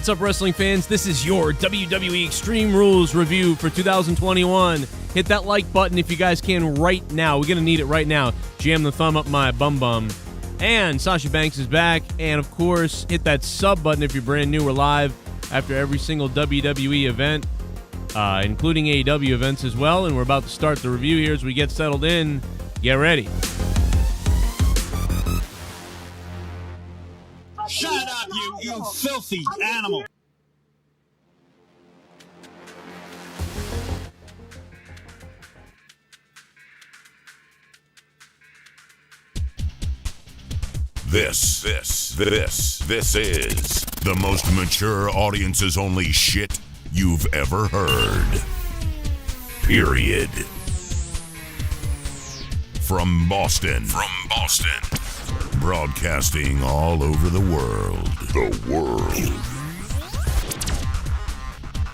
What's up, wrestling fans? This is your WWE Extreme Rules review for 2021. Hit that like button if you guys can right now. We're going to need it right now. Jam the thumb up my bum. And Sasha Banks is back. And, of course, hit that sub button if you're brand new. We're live after every single WWE event, including AEW events as well. And we're about to start the review here as we get settled in. Get ready. Shut up, you filthy animal. This is the most mature audiences only shit you've ever heard. Period. From Boston. Broadcasting all over the world.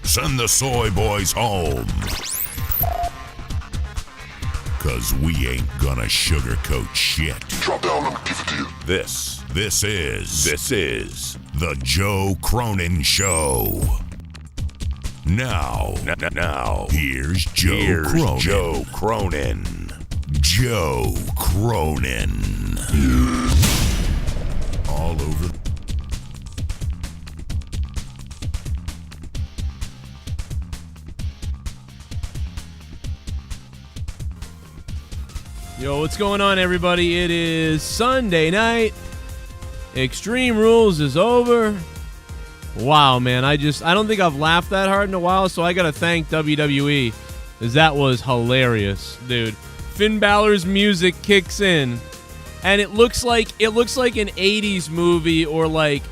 Send the soy boys home. 'Cause we ain't gonna sugarcoat shit. Drop down, I'm gonna give it to you. This is the Joe Cronin Show. Now, here's Joe Cronin. Joe Cronin. All over. Yo, what's going on, everybody? It is Sunday night. Extreme Rules is over. Wow, man. I don't think I've laughed that hard in a while, so I got to thank WWE, because that was hilarious, dude. Finn Balor's music kicks in, and it looks like an 80s movie, or like,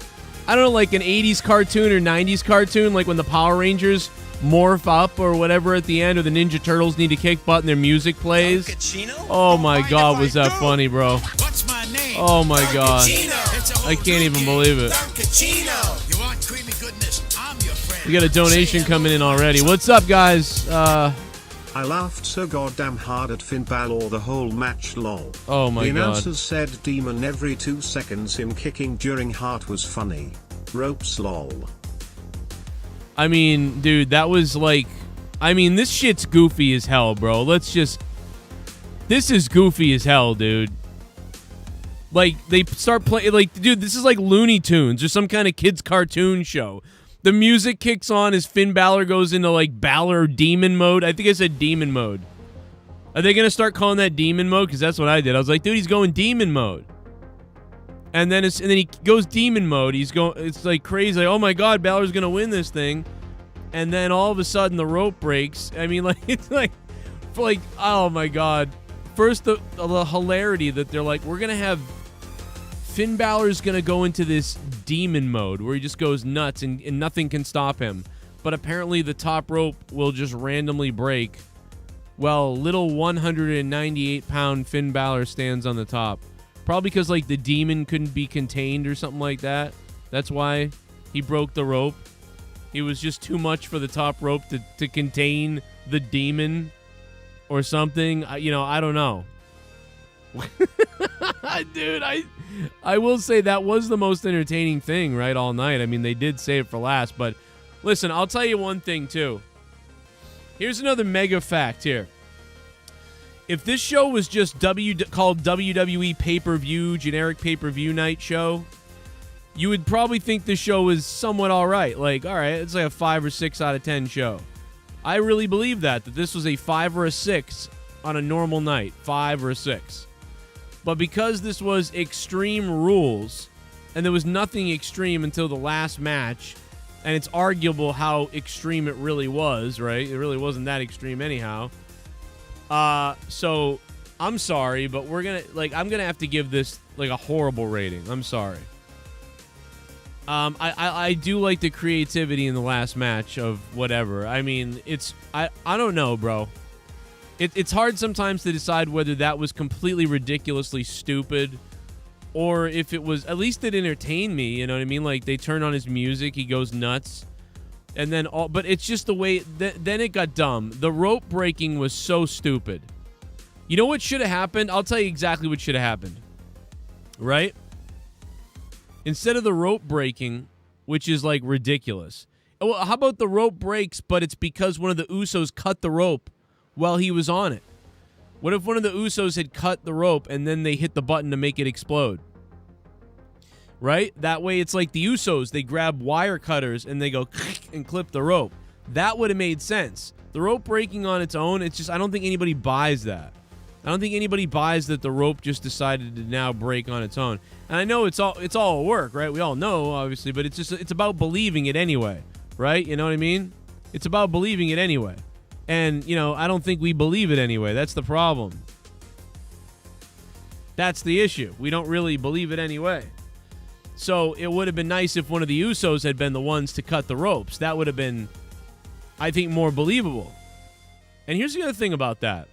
I don't know, like an 80s cartoon or 90s cartoon, like when the Power Rangers morph up or whatever at the end, or the Ninja Turtles need to kick butt and their music plays. Duncachino? Oh my god, was that funny, bro. What's my name? Oh my god. Duncachino. I can't even believe it. Duncachino. You want creamy goodness? I'm your friend. We got a donation coming in already. What's up, guys? I laughed so goddamn hard at Finn Balor the whole match, lol. Oh my The god. announcers said demon every 2 seconds. Him kicking during Hart was funny. Ropes, lol. I mean, dude, that was like... I mean, this shit's goofy as hell, bro. This is goofy as hell, dude. Like, they start playing... Like, dude, this is like Looney Tunes or some kind of kid's cartoon show. The music kicks on as Finn Balor goes into, like, Balor demon mode. I think I said demon mode. Are they going to start calling that demon mode? Because that's what I did. I was like, dude, he's going demon mode. And then he goes demon mode. It's like crazy. Like, oh my god, Balor's going to win this thing. And then all of a sudden the rope breaks. I mean, like, it's like, oh my god. First, the hilarity that they're like, we're going to have Finn Balor's going to go into this demon mode where he just goes nuts and nothing can stop him. But apparently the top rope will just randomly break. Well, little 198-pound Finn Balor stands on the top. Probably because, like, the demon couldn't be contained or something like that. That's why he broke the rope. He was just too much for the top rope to contain the demon or something. I don't know. Dude, I will say that was the most entertaining thing, right, all night. I mean, they did save it for last, but listen, I'll tell you one thing, too. Here's another mega fact here. If this show was just called WWE Pay-Per-View, generic pay-per-view night show, you would probably think the show was somewhat all right. Like, all right, it's like a 5 or 6 out of 10 show. I really believe that this was a 5 or a 6 on a normal night. 5 or a 6. But because this was Extreme Rules, and there was nothing extreme until the last match, and it's arguable how extreme it really was, right? It really wasn't that extreme anyhow. So I'm sorry, but I'm gonna have to give this like a horrible rating. I'm sorry. I do like the creativity in the last match of whatever. I mean, I don't know, bro. It's hard sometimes to decide whether that was completely ridiculously stupid or if it was, at least it entertained me, you know what I mean? Like, they turn on his music, he goes nuts. And then but it's just the way, then it got dumb. The rope breaking was so stupid. You know what should have happened? I'll tell you exactly what should have happened. Right? Instead of the rope breaking, which is like ridiculous. Well, how about the rope breaks, but it's because one of the Usos cut the rope while he was on it? What if one of the Usos had cut the rope and then they hit the button to make it explode? Right? That way it's like the Usos. They grab wire cutters and they go and clip the rope. That would have made sense. The rope breaking on its own, it's just, I don't think anybody buys that. I don't think anybody buys that the rope just decided to now break on its own. And I know it's all work, right? We all know, obviously, but it's about believing it anyway, right? You know what I mean? It's about believing it anyway. And, I don't think we believe it anyway. That's the problem. That's the issue. We don't really believe it anyway. So it would have been nice if one of the Usos had been the ones to cut the ropes. That would have been, I think, more believable. And here's the other thing about that.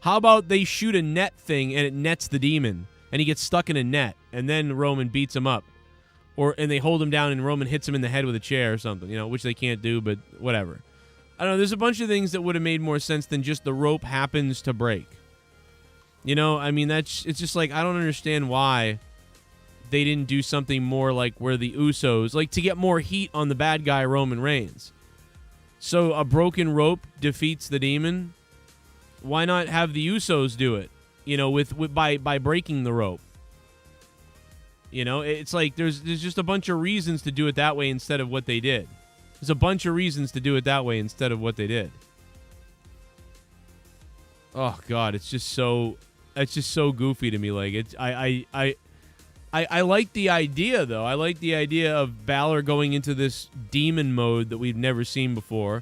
How about they shoot a net thing and it nets the demon and he gets stuck in a net and then Roman beats him up. And they hold him down and Roman hits him in the head with a chair or something, which they can't do, but whatever. I don't know. There's a bunch of things that would have made more sense than just the rope happens to break. It's just like, I don't understand why they didn't do something more like where the Usos, like to get more heat on the bad guy Roman Reigns. So a broken rope defeats the demon. Why not have the Usos do it? By breaking the rope. It's like there's just a bunch of reasons to do it that way instead of what they did. There's a bunch of reasons to do it that way instead of what they did. Oh God, it's just so goofy to me. Like I like the idea though. I like the idea of Balor going into this demon mode that we've never seen before.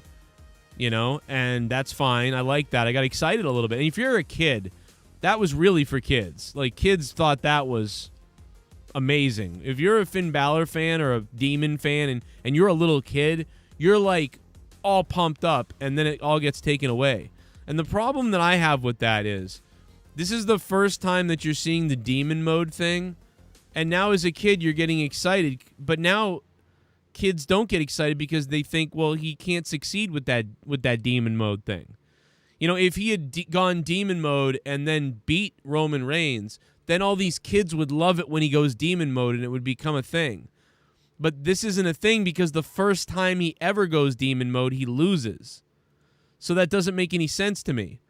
And that's fine. I like that. I got excited a little bit. And if you're a kid, that was really for kids. Like, kids thought that was amazing. If you're a Finn Balor fan or a Demon fan and you're a little kid, you're, like, all pumped up, and then it all gets taken away. And the problem that I have with that is this is the first time that you're seeing the demon mode thing, and now as a kid you're getting excited, but now kids don't get excited because they think, well, he can't succeed with that demon mode thing. If he had gone demon mode and then beat Roman Reigns, then all these kids would love it when he goes demon mode and it would become a thing. But this isn't a thing because the first time he ever goes demon mode, he loses. So that doesn't make any sense to me.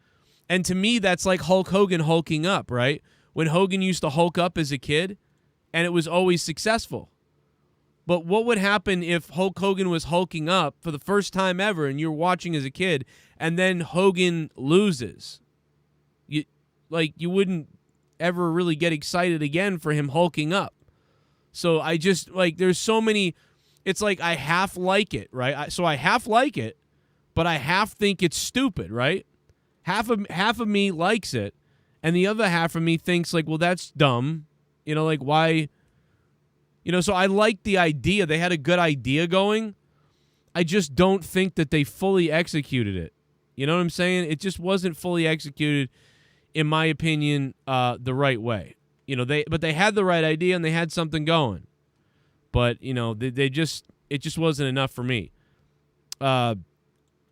And to me, that's like Hulk Hogan hulking up, right? When Hogan used to hulk up as a kid and it was always successful. But what would happen if Hulk Hogan was hulking up for the first time ever and you're watching as a kid and then Hogan loses? You wouldn't ever really get excited again for him hulking up. So I just, there's so many, it's like I half like it, right? So I half like it, but I half think it's stupid, right? Half of me likes it, and the other half of me thinks, well, that's dumb. Why... so I like the idea. They had a good idea going. I just don't think that they fully executed it. You know what I'm saying? It just wasn't fully executed, in my opinion, the right way. But they had the right idea and they had something going. But, it just wasn't enough for me. Tonight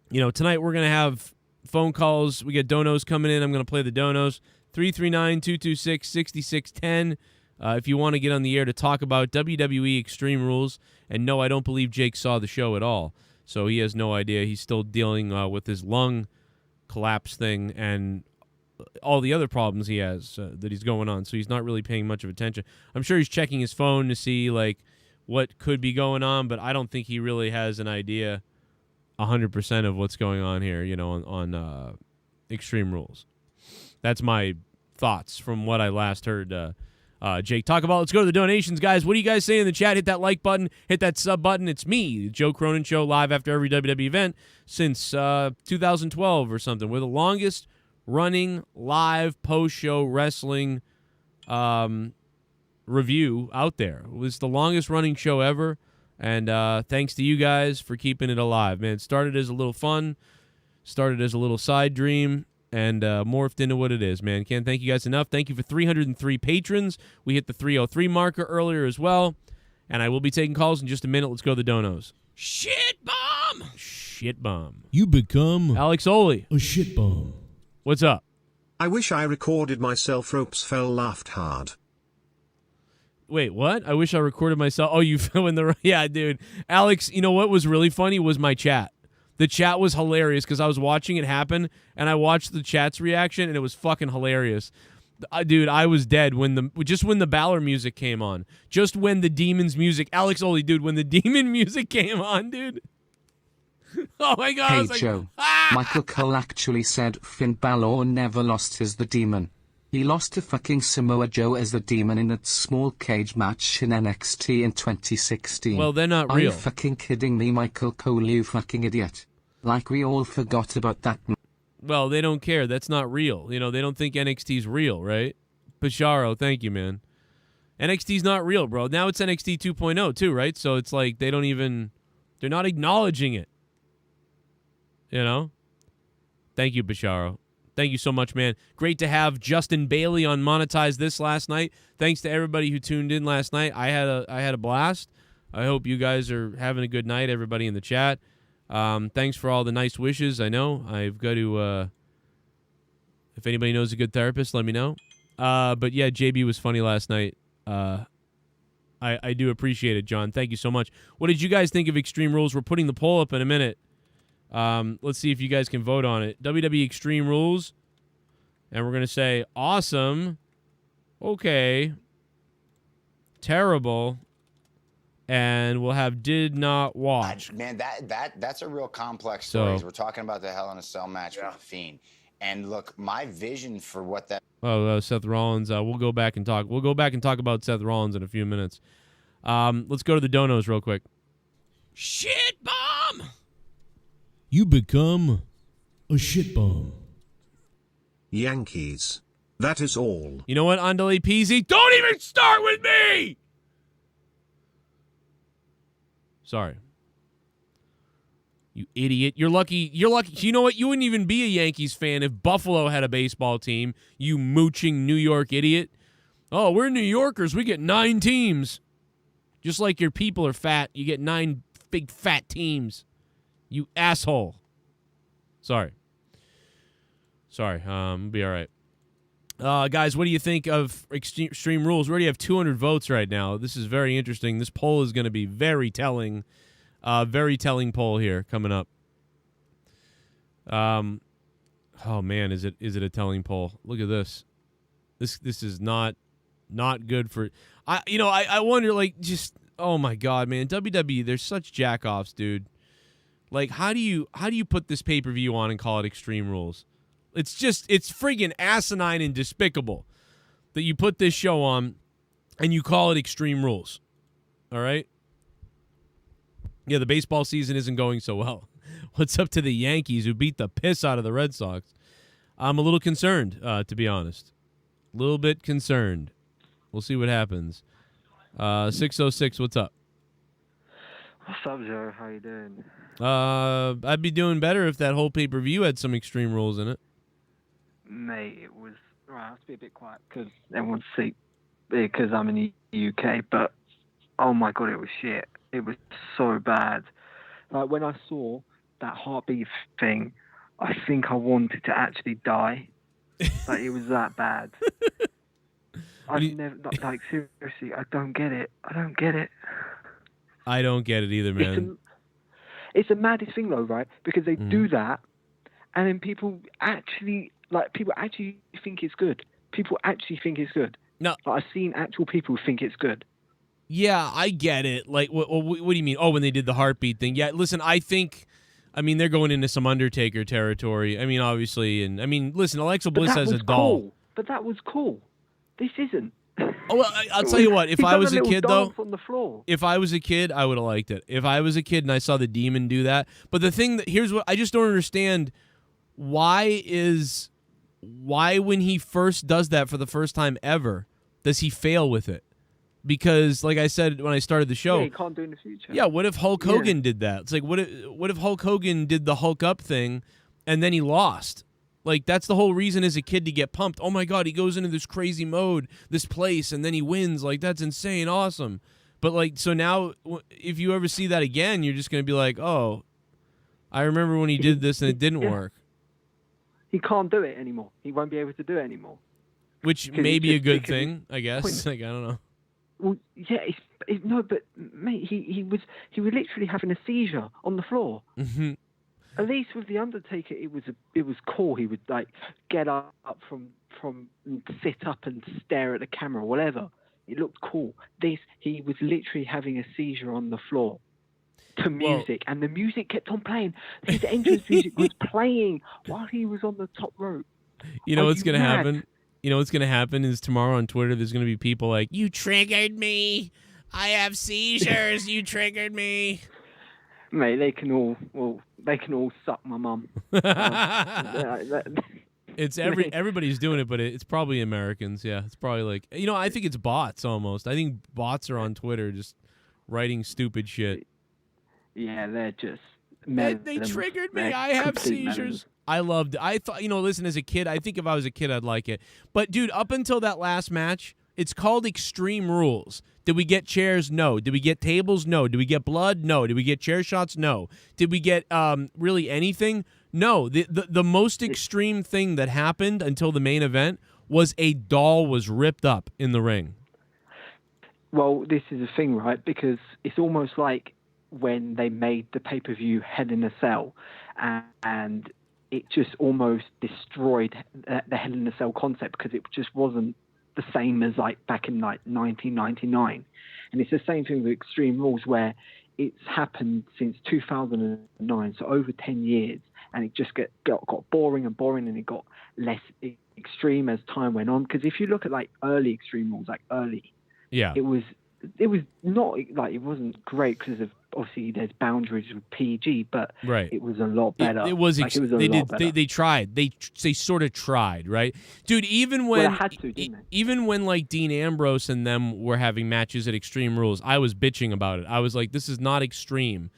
we're going to have phone calls. We get donos coming in. I'm going to play the donos. 339-226-6610. If you want to get on the air to talk about WWE Extreme Rules, and no, I don't believe Jake saw the show at all, so he has no idea. He's still dealing with his lung collapse thing and all the other problems he has that he's going on, so he's not really paying much of attention. I'm sure he's checking his phone to see what could be going on, but I don't think he really has an idea 100% of what's going on here, on Extreme Rules. That's my thoughts from what I last heard Jake talk about. Let's go to the donations, guys. What do you guys say in the chat? Hit that like button. Hit that sub button. It's me, Joe Cronin Show, live after every WWE event since 2012 or something. We're the longest running live post-show wrestling review out there. It was the longest running show ever, and thanks to you guys for keeping it alive, man. It started as a little fun, started as a little side dream, and morphed into what it is, man. Can't thank you guys enough. Thank you for 303 patrons. We hit the 303 marker earlier as well, and I will be taking calls in just a minute. Let's go to the donos. Shit bomb! Shit bomb. You become Alex Oli. a shit bomb. What's up? I wish I recorded myself. Ropes fell, laughed hard. Wait, what? I wish I recorded myself. Oh, you when the yeah, dude. Alex, you know what was really funny was my chat. The chat was hilarious because I was watching it happen, and I watched the chat's reaction, and it was fucking hilarious. Dude, I was dead when the Balor music came on. Just when the Demon's music, Alex Oli, dude, when the Demon music came on, dude. Oh my God! I Hey was like, Joe, ah! Michael Cole actually said Finn Balor never lost as the Demon. He lost to fucking Samoa Joe as the Demon in that small cage match in NXT in 2016. Well, they're not Are real. you fucking kidding me, Michael Cole, you fucking idiot? Like we all forgot about that. Well, they don't care. That's not real. You know, they don't think NXT's real, right? Pasharo, thank you, man. NXT's not real, bro. Now it's NXT 2.0 too, right? So it's like they're not acknowledging it. You know? Thank you, Basharo. Thank you so much, man. Great to have Justin Bailey on Monetize This last night. Thanks to everybody who tuned in last night. I had a blast. I hope you guys are having a good night, everybody in the chat. Thanks for all the nice wishes. I know I've got to, if anybody knows a good therapist, let me know. But yeah, JB was funny last night. I do appreciate it, John. Thank you so much. What did you guys think of Extreme Rules? We're putting the poll up in a minute. Let's see if you guys can vote on it. WWE Extreme Rules. And we're going to say awesome, okay, terrible, and we'll have did not watch. Man, that's a real complex story. We're talking about the Hell in a Cell match with The Fiend. And look, my vision for what that... Seth Rollins. We'll go back and talk. We'll go back and talk about Seth Rollins in a few minutes. Let's go to the donos real quick. Shit bomb! You become a shit bomb. Yankees. That is all. You know what, Andale Peasy? Don't even start with me! Sorry. You idiot. You're lucky. You know what? You wouldn't even be a Yankees fan if Buffalo had a baseball team, you mooching New York idiot. Oh, we're New Yorkers. We get 9 teams. Just like your people are fat, you get 9 big fat teams. You asshole. Sorry. Be all right. Guys, what do you think of Extreme Rules? We already have 200 votes right now. This is very interesting. This poll is going to be very telling. Very telling poll here coming up. Oh man, is it a telling poll? Look at this. This is not good for. I wonder, like, just, oh my God, man, WWE, they're such jackoffs, dude. Like, how do you put this pay-per-view on and call it Extreme Rules? It's friggin' asinine and despicable that you put this show on and you call it Extreme Rules. All right? Yeah, the baseball season isn't going so well. What's up to the Yankees who beat the piss out of the Red Sox? I'm a little concerned, to be honest. A little bit concerned. We'll see what happens. 606, what's up? What's up, Joe? How you doing? I'd be doing better if that whole pay-per-view had some Extreme Rules in it. Mate, it was... Right, I have to be a bit quiet because everyone's sick because I'm in the UK, but oh my God, it was shit. It was so bad. Like, when I saw that heartbeat thing, I think I wanted to actually die. Like, it was that bad. I've never... Like, seriously, I don't get it. I don't get it either, man. It's the maddest thing, though, right? Because they do that, and then people actually think it's good. People actually think it's good. No, like, I've seen actual people think it's good. Yeah, I get it. Like, what do you mean? Oh, when they did the heartbeat thing. Yeah, listen, they're going into some Undertaker territory. I mean, obviously, and I mean, listen, Alexa Bliss has a doll. Cool. But that was cool. This isn't. Oh, well, I'll tell you what. If I was a kid, though, on the floor. If I was a kid, I would have liked it. If I was a kid and I saw the Demon do that. But the thing here's what I just don't understand: why when he first does that for the first time ever, does he fail with it? Because, like I said when I started the show, yeah, he can't do it in the future. Yeah, what if Hulk Hogan did that? It's like, what if Hulk Hogan did the Hulk up thing, and then he lost? Like, that's the whole reason as a kid to get pumped. Oh my God, he goes into this crazy mode, this place, and then he wins. Like, that's insane, awesome. But, like, so now, if you ever see that again, you're just going to be like, oh, I remember when he did this and it didn't work. He can't do it anymore. He won't be able to do it anymore. Which may be a good thing, I guess. Like, I don't know. Well, yeah, no, but mate, he was literally having a seizure on the floor. Mm-hmm. At least with the Undertaker, it was cool. He would like get up from and sit up and stare at the camera, or whatever. It looked cool. He was literally having a seizure on the floor to music, and the music kept on playing. His entrance music was playing while he was on the top rope. You know what's going to happen? You know what's going to happen is tomorrow on Twitter there's going to be people like, you triggered me. I have seizures. You triggered me. Mate, they can all suck my mum. It's everybody's doing it, but it's probably Americans. Yeah, it's probably like, I think it's bots almost. I think bots are on Twitter just writing stupid shit. Yeah, they're just they triggered me. I have seizures. I loved it. I thought, listen, as a kid, I think if I was a kid, I'd like it. But, dude, up until that last match, it's called Extreme Rules. Did we get chairs? No. Did we get tables? No. Did we get blood? No. Did we get chair shots? No. Did we get really anything? No. The most extreme thing that happened until the main event was a doll was ripped up in the ring. Well, this is a thing, right? Because it's almost like when they made the pay-per-view Hell in a Cell, and it just almost destroyed the Hell in a Cell concept, because it just wasn't the same as like back in like 1999. And it's the same thing with Extreme Rules, where it's happened since 2009, so over 10 years, and it just got boring and boring, and it got less extreme as time went on. Because if you look at like early Extreme Rules, it was not like, it wasn't great because of, obviously there's boundaries with PG, but it was a lot better. It was. They tried. They sort of tried, right, dude? Even when they had to, didn't they? Even when like Dean Ambrose and them were having matches at Extreme Rules, I was bitching about it. I was like, this is not extreme.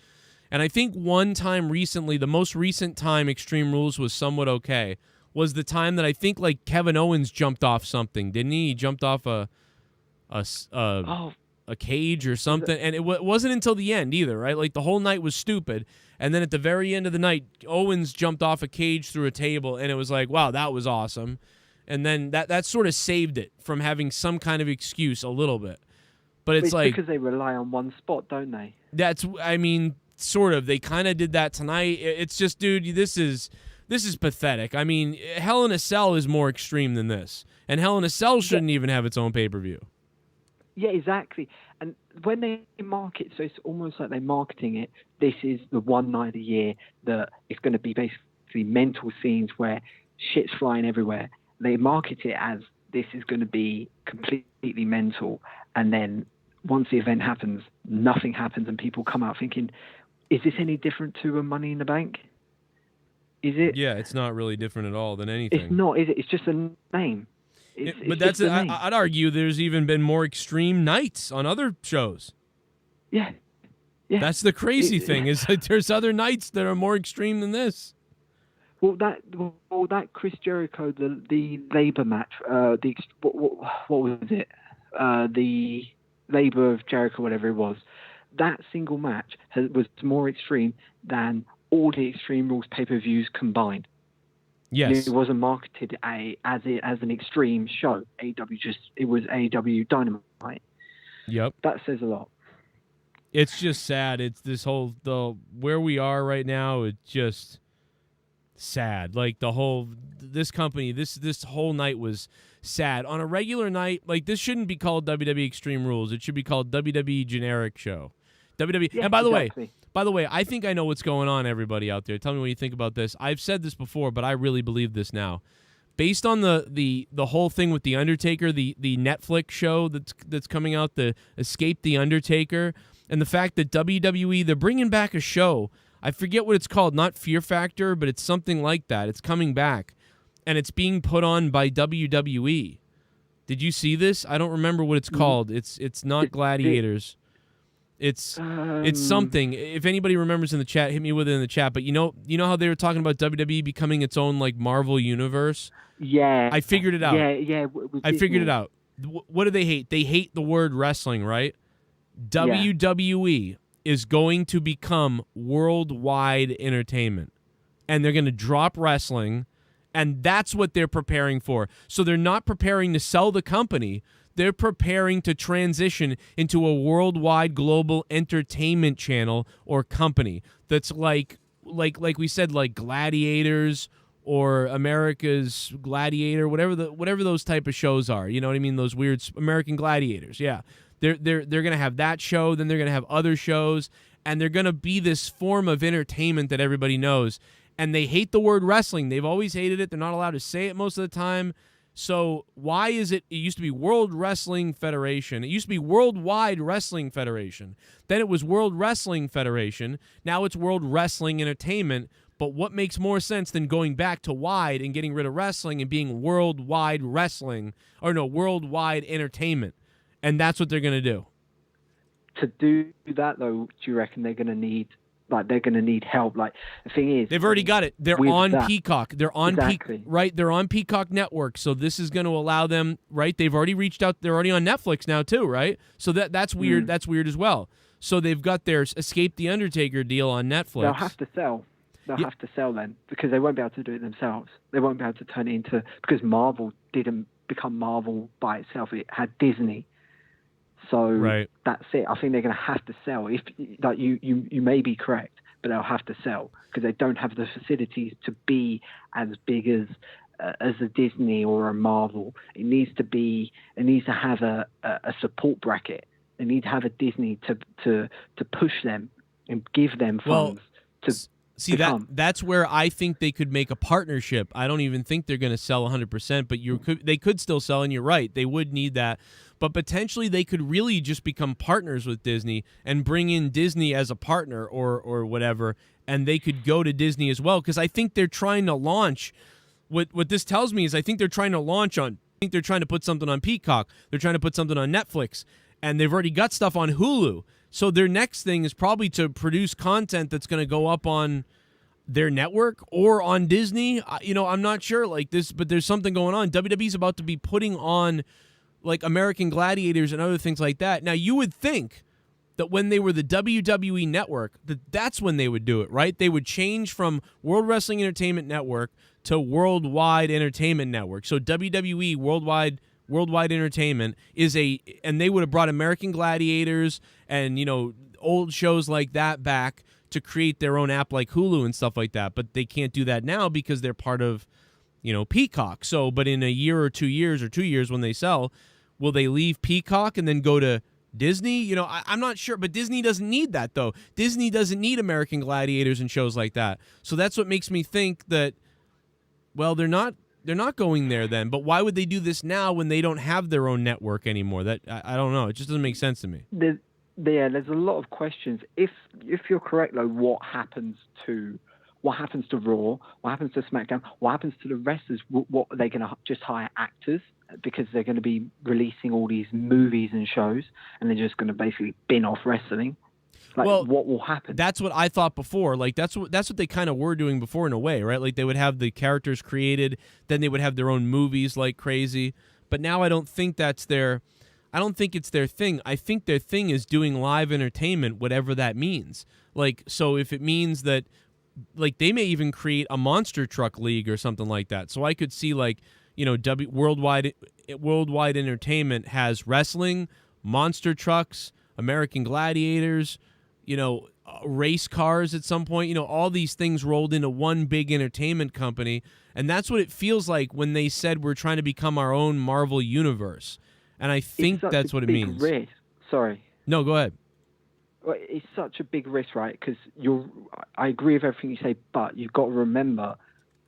And I think one time recently, the most recent time Extreme Rules was somewhat okay, was the time that I think like Kevin Owens jumped off something, didn't he? He jumped off a cage or something, and it wasn't until the end either, right? Like the whole night was stupid, and then at the very end of the night, Owens jumped off a cage through a table, and it was like, wow, that was awesome. And then that sort of saved it from having some kind of excuse a little bit. But it's like, because they rely on one spot, don't they? Sort of. They kind of did that tonight. It's just, dude, this is pathetic. I mean, Hell in a Cell is more extreme than this, and Hell in a Cell shouldn't even have its own pay-per-view. Yeah, exactly. And when they market, so it's almost like they're marketing it, this is the one night a year that it's going to be basically mental scenes where shit's flying everywhere. They market it as this is going to be completely mental. And then once the event happens, nothing happens, and people come out thinking, is this any different to a Money in the Bank? Is it? Yeah, it's not really different at all than anything. It's not, is it? It's just a name. But that's I'd argue there's even been more extreme nights on other shows. Yeah. That's the crazy thing, is that there's other nights that are more extreme than this. Well, that Chris Jericho, the labor match, what was it? The labor of Jericho, whatever it was. That single match was more extreme than all the Extreme Rules pay-per-views combined. Yes. It wasn't marketed as an extreme show. It was AEW Dynamite. Yep. That says a lot. It's just sad. It's where we are right now. It's just sad. Like this company, this whole night was sad. On a regular night, like this shouldn't be called WWE Extreme Rules. It should be called WWE Generic Show. WWE. Yeah, and by the way, I think I know what's going on, everybody out there. Tell me what you think about this. I've said this before, but I really believe this now. Based on the whole thing with The Undertaker, the Netflix show that's coming out, the Escape the Undertaker, and the fact that WWE, they're bringing back a show. I forget what it's called, not Fear Factor, but it's something like that. It's coming back, and it's being put on by WWE. Did you see this? I don't remember what it's called. It's not Gladiators. It's something. If anybody remembers in the chat, hit me with it in the chat. But you know how they were talking about WWE becoming its own like Marvel universe? Yeah. I figured it out. Yeah. I figured it out. What do they hate? They hate the word wrestling, right? WWE is going to become worldwide entertainment. And they're going to drop wrestling, and that's what they're preparing for. So they're not preparing to sell the company. they're preparing to transition into a worldwide global entertainment channel or company that's like we said, like Gladiators or America's Gladiator, whatever those type of shows are. You know what I mean? Those weird American Gladiators. Yeah. They're going to have that show, then they're going to have other shows, and they're going to be this form of entertainment that everybody knows. And they hate the word wrestling. They've always hated it. They're not allowed to say it most of the time. So why is it used to be World Wrestling Federation. It used to be Worldwide Wrestling Federation. Then it was World Wrestling Federation. Now it's World Wrestling Entertainment. But what makes more sense than going back to wide and getting rid of wrestling and being Worldwide Wrestling, or no, Worldwide Entertainment? And that's what they're going to do. To do that, though, do you reckon they're going to need help? Like, the thing is, they've already got it. They're on Peacock. They're on exactly. Right? They're on Peacock Network. So this is going to allow them, right? They've already reached out. They're already on Netflix now too, right? So that's weird. That's weird as well. So they've got their Escape the Undertaker deal on Netflix. They'll have to sell. They'll have to sell then, because they won't be able to do it themselves. They won't be able to turn it into, because Marvel didn't become Marvel by itself. It had Disney. So that's it. I think they're going to have to sell. If like you may be correct, but they'll have to sell because they don't have the facilities to be as big as a Disney or a Marvel. It needs to have a support bracket. They need to have a Disney to push them and give them funds See, that's where I think they could make a partnership. I don't even think they're going to sell 100%, but they could still sell, and you're right. They would need that. But potentially they could really just become partners with Disney and bring in Disney as a partner or whatever, and they could go to Disney as well, because I think they're trying to launch. What this tells me is I think they're trying to put something on Peacock. They're trying to put something on Netflix, and they've already got stuff on Hulu. So their next thing is probably to produce content that's going to go up on their network or on Disney. I'm not sure like this, but there's something going on. WWE's about to be putting on like American Gladiators and other things like that. Now, you would think that when they were the WWE Network, that's when they would do it, right? They would change from World Wrestling Entertainment Network to Worldwide Entertainment Network. So WWE Worldwide Entertainment and they would have brought American Gladiators and, old shows like that back to create their own app like Hulu and stuff like that. But they can't do that now because they're part of, Peacock. So, but in a year or 2 years or 2 years when they sell, will they leave Peacock and then go to Disney? I'm not sure, but Disney doesn't need that though. Disney doesn't need American Gladiators and shows like that. So that's what makes me think that, well, they're not going there then. But why would they do this now when they don't have their own network anymore? That I don't know. It just doesn't make sense to me. There's a lot of questions. If you're correct though, what happens to Raw? What happens to SmackDown? What happens to the wrestlers? What are they going to just hire actors because they're going to be releasing all these movies and shows, and they're just going to basically bin off wrestling? Like, well, what will happen? That's what I thought before. Like that's what they kind of were doing before in a way, right? Like they would have the characters created, then they would have their own movies like crazy. But now I don't think it's their thing. I think their thing is doing live entertainment, whatever that means. Like, so if it means that, like, they may even create a monster truck league or something like that. So I could see like, Worldwide Entertainment has wrestling, monster trucks, American Gladiators, race cars at some point, all these things rolled into one big entertainment company. And that's what it feels like when they said we're trying to become our own Marvel universe. And I think that's what it means. Risk. Sorry. No, go ahead. Well, it's such a big risk, right? Because I agree with everything you say, but you've got to remember,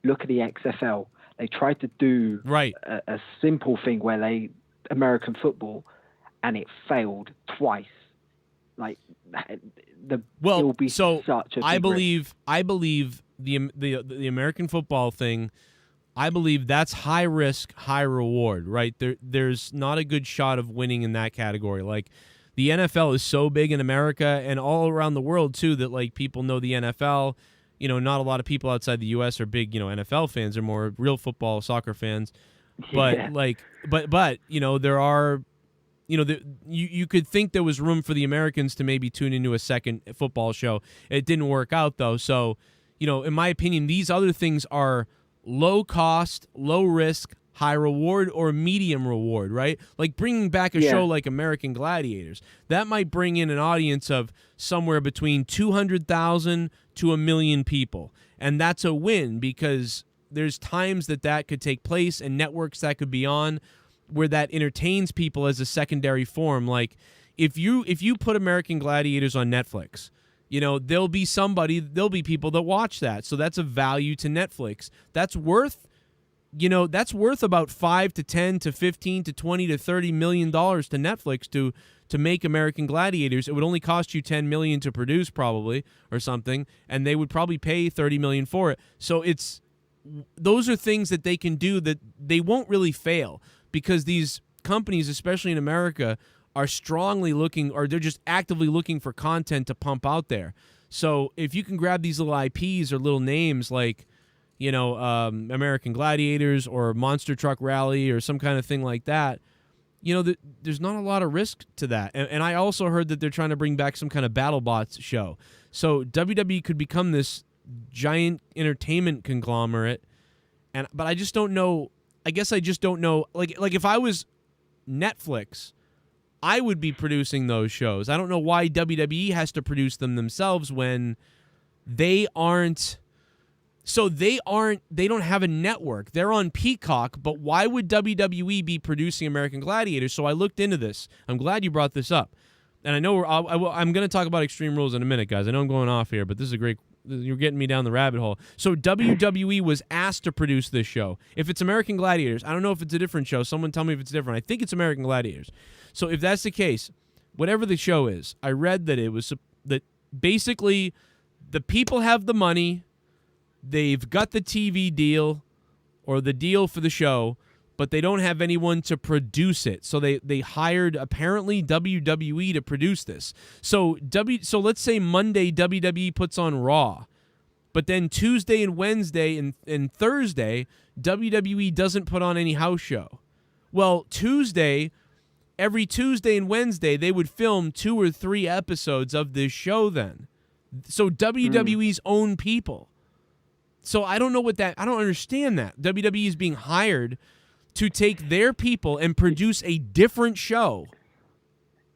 look at the XFL. They tried to do a simple thing where American football, and it failed twice. Like it will be such a big risk. I believe the American football thing. I believe that's high risk, high reward. Right there's not a good shot of winning in that category. Like the NFL is so big in America and all around the world too that like people know the NFL. Not a lot of people outside the U.S. are big NFL fans. They're more real football, soccer fans. But there are. You could think there was room for the Americans to maybe tune into a second football show. It didn't work out, though. So, in my opinion, these other things are low cost, low risk, high reward or medium reward, right? Like bringing back a show like American Gladiators. That might bring in an audience of somewhere between 200,000 to 1 million people. And that's a win because there's times that could take place and networks that could be on where that entertains people as a secondary form. Like if you put American Gladiators on Netflix, you know, there'll be people that watch that. So that's a value to Netflix. That's worth about 5 to 10 to 15 to 20 to 30 million dollars to Netflix to make American Gladiators. It would only cost you 10 million to produce probably or something, and they would probably pay 30 million for it. So those are things that they can do that they won't really fail because these companies, especially in America, are strongly looking, or they're just actively looking for content to pump out there. So if you can grab these little IPs or little names like, you know, American Gladiators or Monster Truck Rally or some kind of thing like that, you know, there's not a lot of risk to that. And I also heard that they're trying to bring back some kind of BattleBots show. So WWE could become this giant entertainment conglomerate. But I just don't know. I guess I just don't know. Like if I was Netflix, I would be producing those shows. I don't know why WWE has to produce them themselves when they aren't. So they don't have a network. They're on Peacock, but why would WWE be producing American Gladiators? So I looked into this. I'm glad you brought this up. And I know I'm going to talk about Extreme Rules in a minute, guys. I know I'm going off here, but this is a great. You're getting me down the rabbit hole. So WWE was asked to produce this show. If it's American Gladiators, I don't know if it's a different show. Someone tell me if it's different. I think it's American Gladiators. So if that's the case, whatever the show is, I read that it was that basically the people have the money, they've got the TV deal or the deal for the show, but they don't have anyone to produce it. So they hired apparently WWE to produce this. So let's say Monday WWE puts on Raw, but then Tuesday and Wednesday and Thursday WWE doesn't put on any house show. Well, every Tuesday and Wednesday they would film 2 or 3 episodes of this show then. So WWE's own people. So I don't know I don't understand that. WWE is being hired to take their people and produce a different show.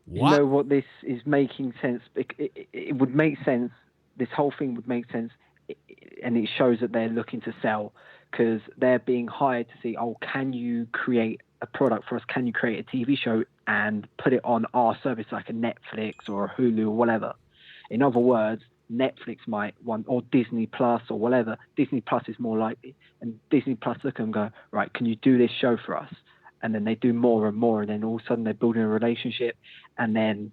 What? You know what, this is making sense. It would make sense. This whole thing would make sense, and it shows that they're looking to sell because they're being hired to see, can you create a product for us? Can you create a TV show and put it on our service like a Netflix or a Hulu or whatever? In other words, Netflix might want, or Disney Plus or whatever. Disney Plus is more likely. And Disney Plus look and go, right, can you do this show for us? And then they do more and more. And then all of a sudden they're building a relationship. And then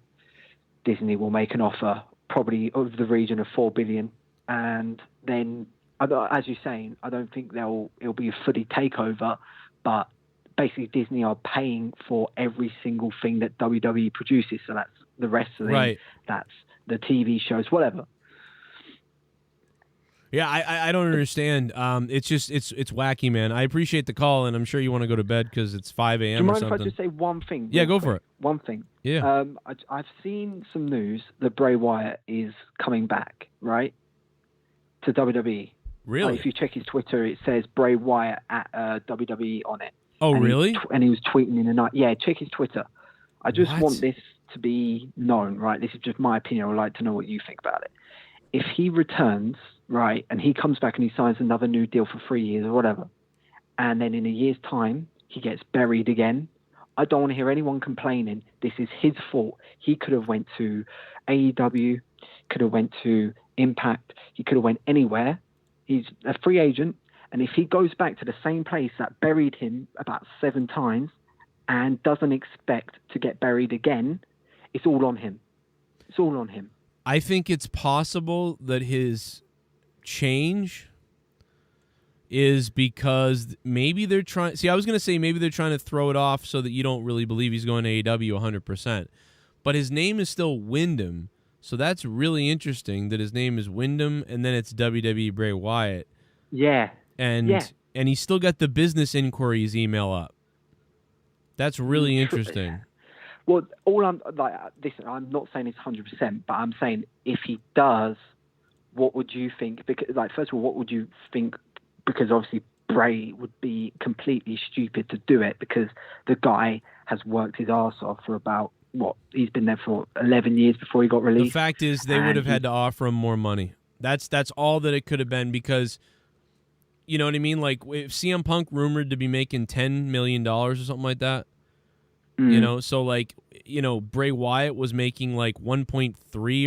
Disney will make an offer, probably of the region of $4 billion. And then, as you're saying, I don't think it'll be a fully takeover. But basically Disney are paying for every single thing that WWE produces. So that's the wrestling, right. That's the TV shows, whatever. Yeah, I don't understand. It's wacky, man. I appreciate the call, and I'm sure you want to go to bed because it's 5 a.m. or something. Do you mind if I just say one thing? Yeah, go for it. One thing. Yeah. I've seen some news that Bray Wyatt is coming back, right, to WWE. Really? If you check his Twitter, it says Bray Wyatt at WWE on it. Oh, and really? And he was tweeting in the night. Yeah, check his Twitter. I just want this to be known, right? This is just my opinion. I would like to know what you think about it. If he returns, right, and he comes back and he signs another new deal for 3 years or whatever, and then in a year's time he gets buried again, I don't want to hear anyone complaining. This is his fault. He could have went to AEW, could have went to Impact, he could have went anywhere. He's a free agent, and if he goes back to the same place that buried him about 7 times and doesn't expect to get buried again, it's all on him. It's all on him. I think it's possible that his change is because maybe they're trying. See, I was going to say maybe they're trying to throw it off so that you don't really believe he's going to AEW 100%. But his name is still Wyndham, so that's really interesting that his name is Wyndham and then it's WWE Bray Wyatt. Yeah. And he's still got the business inquiries email up. That's really interesting. Well, all I'm like, listen, I'm not saying it's 100%, but I'm saying if he does, what would you think? Because, like, first of all, what would you think? Because obviously Bray would be completely stupid to do it, because the guy has worked his arse off for about, he's been there for 11 years before he got released. The fact is, they would have had to offer him more money. That's all that it could have been, because, you know what I mean? Like, if CM Punk rumored to be making $10 million or something like that, you know, so like, you know, Bray Wyatt was making like 1.3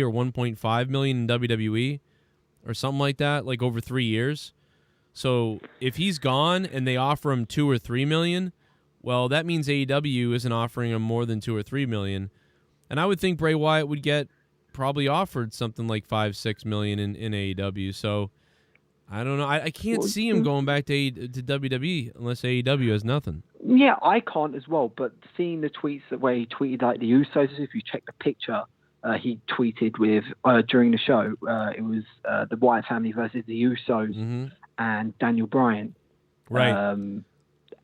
or 1.5 million in WWE or something like that, like over 3 years. So if he's gone and they offer him 2 or 3 million, well, that means AEW isn't offering him more than 2 or 3 million. And I would think Bray Wyatt would get probably offered something like 5-6 million in AEW. So I don't know. I can't see him going back to WWE unless AEW has nothing. Yeah, I can't as well. But seeing the tweets where he tweeted like the Usos, if you check the picture, he tweeted with during the show. It was the Wyatt family versus the Usos and Daniel Bryan. Right.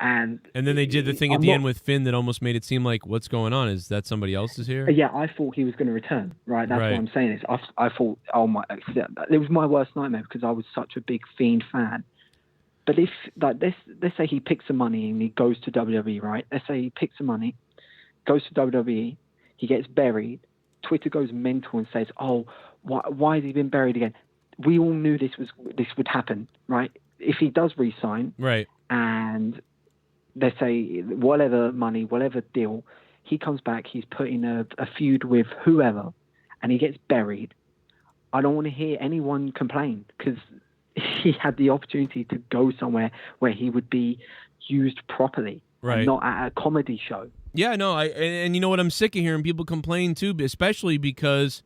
And then they did the thing at the end with Finn that almost made it seem like, what's going on? Is that somebody else is here? Yeah, I thought he was going to return. Right, that's what I'm saying. Is I thought, oh my, it was my worst nightmare, because I was such a big Fiend fan. But if like let's say he picks some money and he goes to WWE, right? Let's say he picks some money, goes to WWE, he gets buried. Twitter goes mental and says, "Oh, why has he been buried again?" We all knew this would happen, right? If he does re-sign, right, and let's say whatever money, whatever deal, he comes back, he's put in a feud with whoever, and he gets buried. I don't want to hear anyone complain, because he had the opportunity to go somewhere where he would be used properly, right, and not at a comedy show. Yeah, no, and you know what? I'm sick of hearing people complain too, especially because,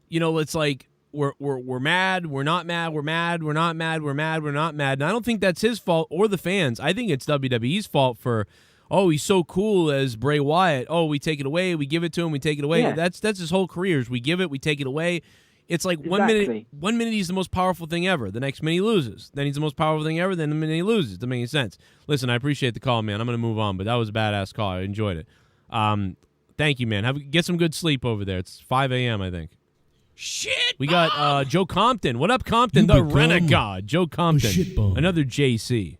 you know, it's like we're mad, we're not mad, we're mad, we're not mad, we're mad, we're not mad. And I don't think that's his fault or the fans. I think it's WWE's fault for, oh, he's so cool as Bray Wyatt. Oh, we take it away, we give it to him, we take it away. Yeah. That's his whole career. Is we give it, we take it away. It's like one minute he's the most powerful thing ever. The next minute he loses. Then he's the most powerful thing ever. Then the minute he loses. Doesn't make any sense. Listen, I appreciate the call, man. I'm going to move on, but that was a badass call. I enjoyed it. Thank you, man. Get some good sleep over there. It's 5 a.m., I think. Shit. We got Joe Compton. What up, Compton? The Renegade. Joe Compton. Another JC.